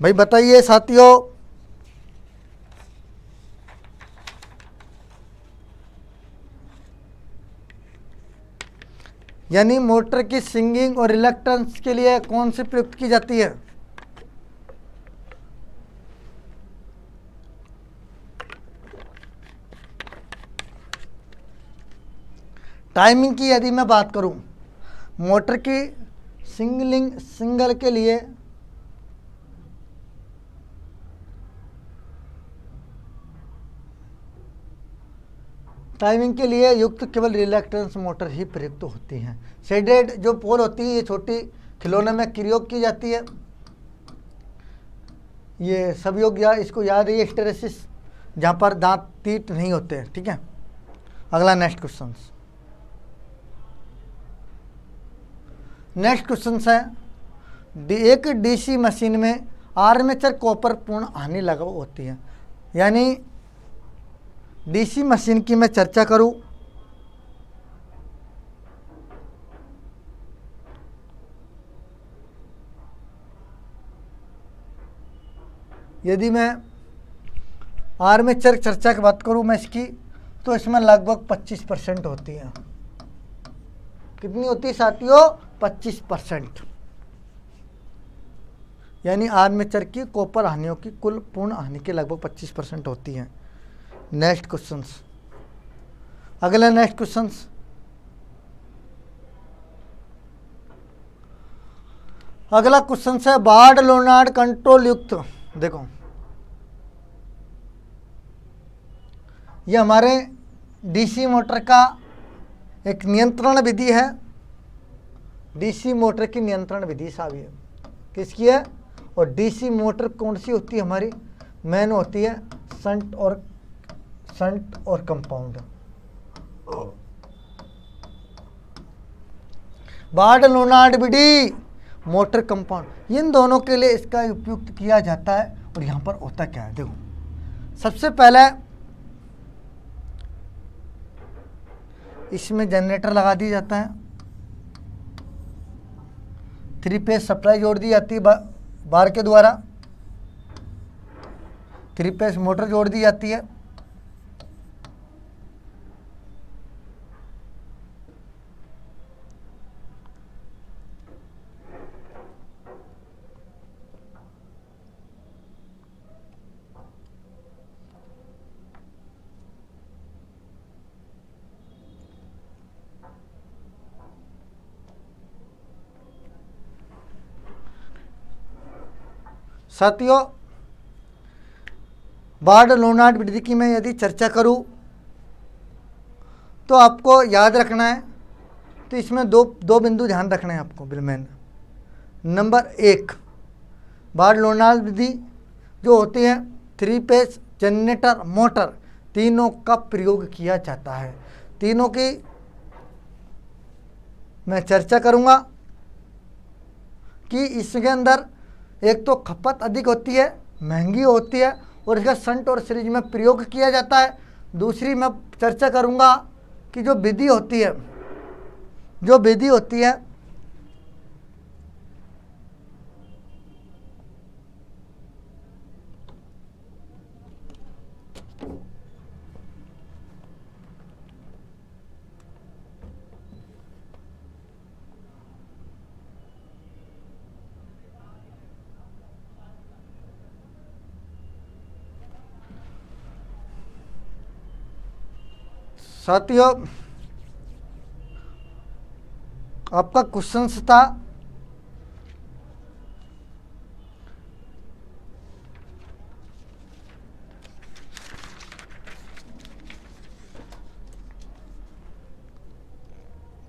भाई बताइए साथियों, यानी मोटर की सिंगिंग और रिलक्टेंस के लिए कौन सी प्रयुक्त की जाती है? टाइमिंग की यदि मैं बात करूं, मोटर की सिंगल के लिए टाइमिंग के लिए युक्त केवल रिलक्टेंस मोटर ही प्रयुक्त होती हैं। शेडेड जो पोल होती है, ये छोटी खिलौने में प्रयोग की जाती है। ये सब योग या इसको याद है, हिस्टेरेसिस, जहाँ पर दांत तीत नहीं होते हैं। ठीक है, अगला नेक्स्ट क्वेश्चन है, एक डीसी मशीन में आर्मेचर कॉपर पूर्ण हानि लागू होती है। यानी डीसी मशीन की मैं चर्चा करूं यदि मैं आर्मेचर चर्चा की बात करूँ मैं इसकी, तो इसमें लगभग 25% होती है। कितनी होती है साथियों? 25%। यानी आर्मेचर की कॉपर हानियों की कुल पूर्ण हानि के लगभग 25% होती हैं। नेक्स्ट क्वेश्चंस, अगला नेक्स्ट क्वेश्चंस, अगला क्वेश्चन है बार्ड लोनार्ड कंट्रोल युक्त। देखो ये हमारे डीसी मोटर का एक नियंत्रण विधि है। डीसी मोटर की नियंत्रण विधि साहब किसकी है? और डीसी मोटर कौन सी होती है हमारी? मेन होती है शंट और कंपाउंड। बार्ड लोनार्ड विधि, मोटर कंपाउंड, इन दोनों के लिए इसका उपयुक्त किया जाता है। और यहाँ पर होता क्या है देखो, सबसे पहले इसमें जनरेटर लगा दिया जाता है, 3 फेज सप्लाई जोड़ दी जाती है बार के द्वारा, 3 फेज मोटर जोड़ दी जाती है। साथियों बार्ड लोनार्ड विधि की मैं यदि चर्चा करूं तो आपको याद रखना है, तो इसमें दो बिंदु ध्यान रखना है आपको बिलमैन। नंबर 1, बार्ड लोनार्ड विधि जो होती है 3 फेज जनरेटर मोटर तीनों का प्रयोग किया जाता है। तीनों की मैं चर्चा करूंगा कि इसके अंदर एक तो खपत अधिक होती है, महंगी होती है, और इसका शंट और सीरीज में प्रयोग किया जाता है। दूसरी मैं चर्चा करूंगा कि जो विधि होती है साथियों आपका क्वेश्चन था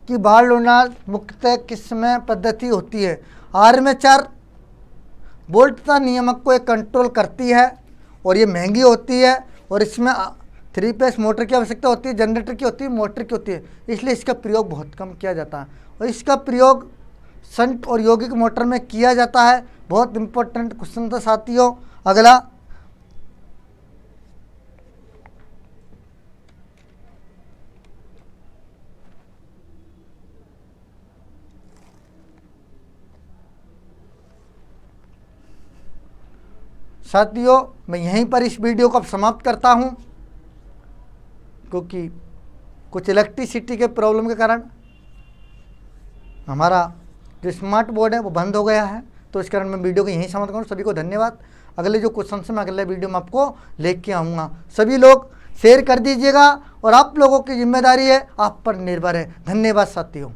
कि बार्ड लोनार्ड मुख्यतः किसमें पद्धति होती है? आर्मेचर बोल्टता नियामक को एक कंट्रोल करती है और ये महंगी होती है, और इसमें 3 फेज मोटर की आवश्यकता होती है, जनरेटर की होती है, मोटर की होती है, इसलिए इसका प्रयोग बहुत कम किया जाता है। और इसका प्रयोग शंट और यौगिक मोटर में किया जाता है। बहुत इंपॉर्टेंट क्वेश्चन था साथियों। अगला साथियों मैं यहीं पर इस वीडियो को अब समाप्त करता हूं, क्योंकि कुछ इलेक्ट्रिसिटी के प्रॉब्लम के कारण हमारा जो स्मार्ट बोर्ड है वो बंद हो गया है, तो इस कारण मैं वीडियो को यहीं समाप्त करूँ। सभी को धन्यवाद। अगले जो क्वेश्चन से मैं अगले वीडियो में आपको लेके आऊँगा। सभी लोग शेयर कर दीजिएगा, और आप लोगों की जिम्मेदारी है, आप पर निर्भर है। धन्यवाद साथियों।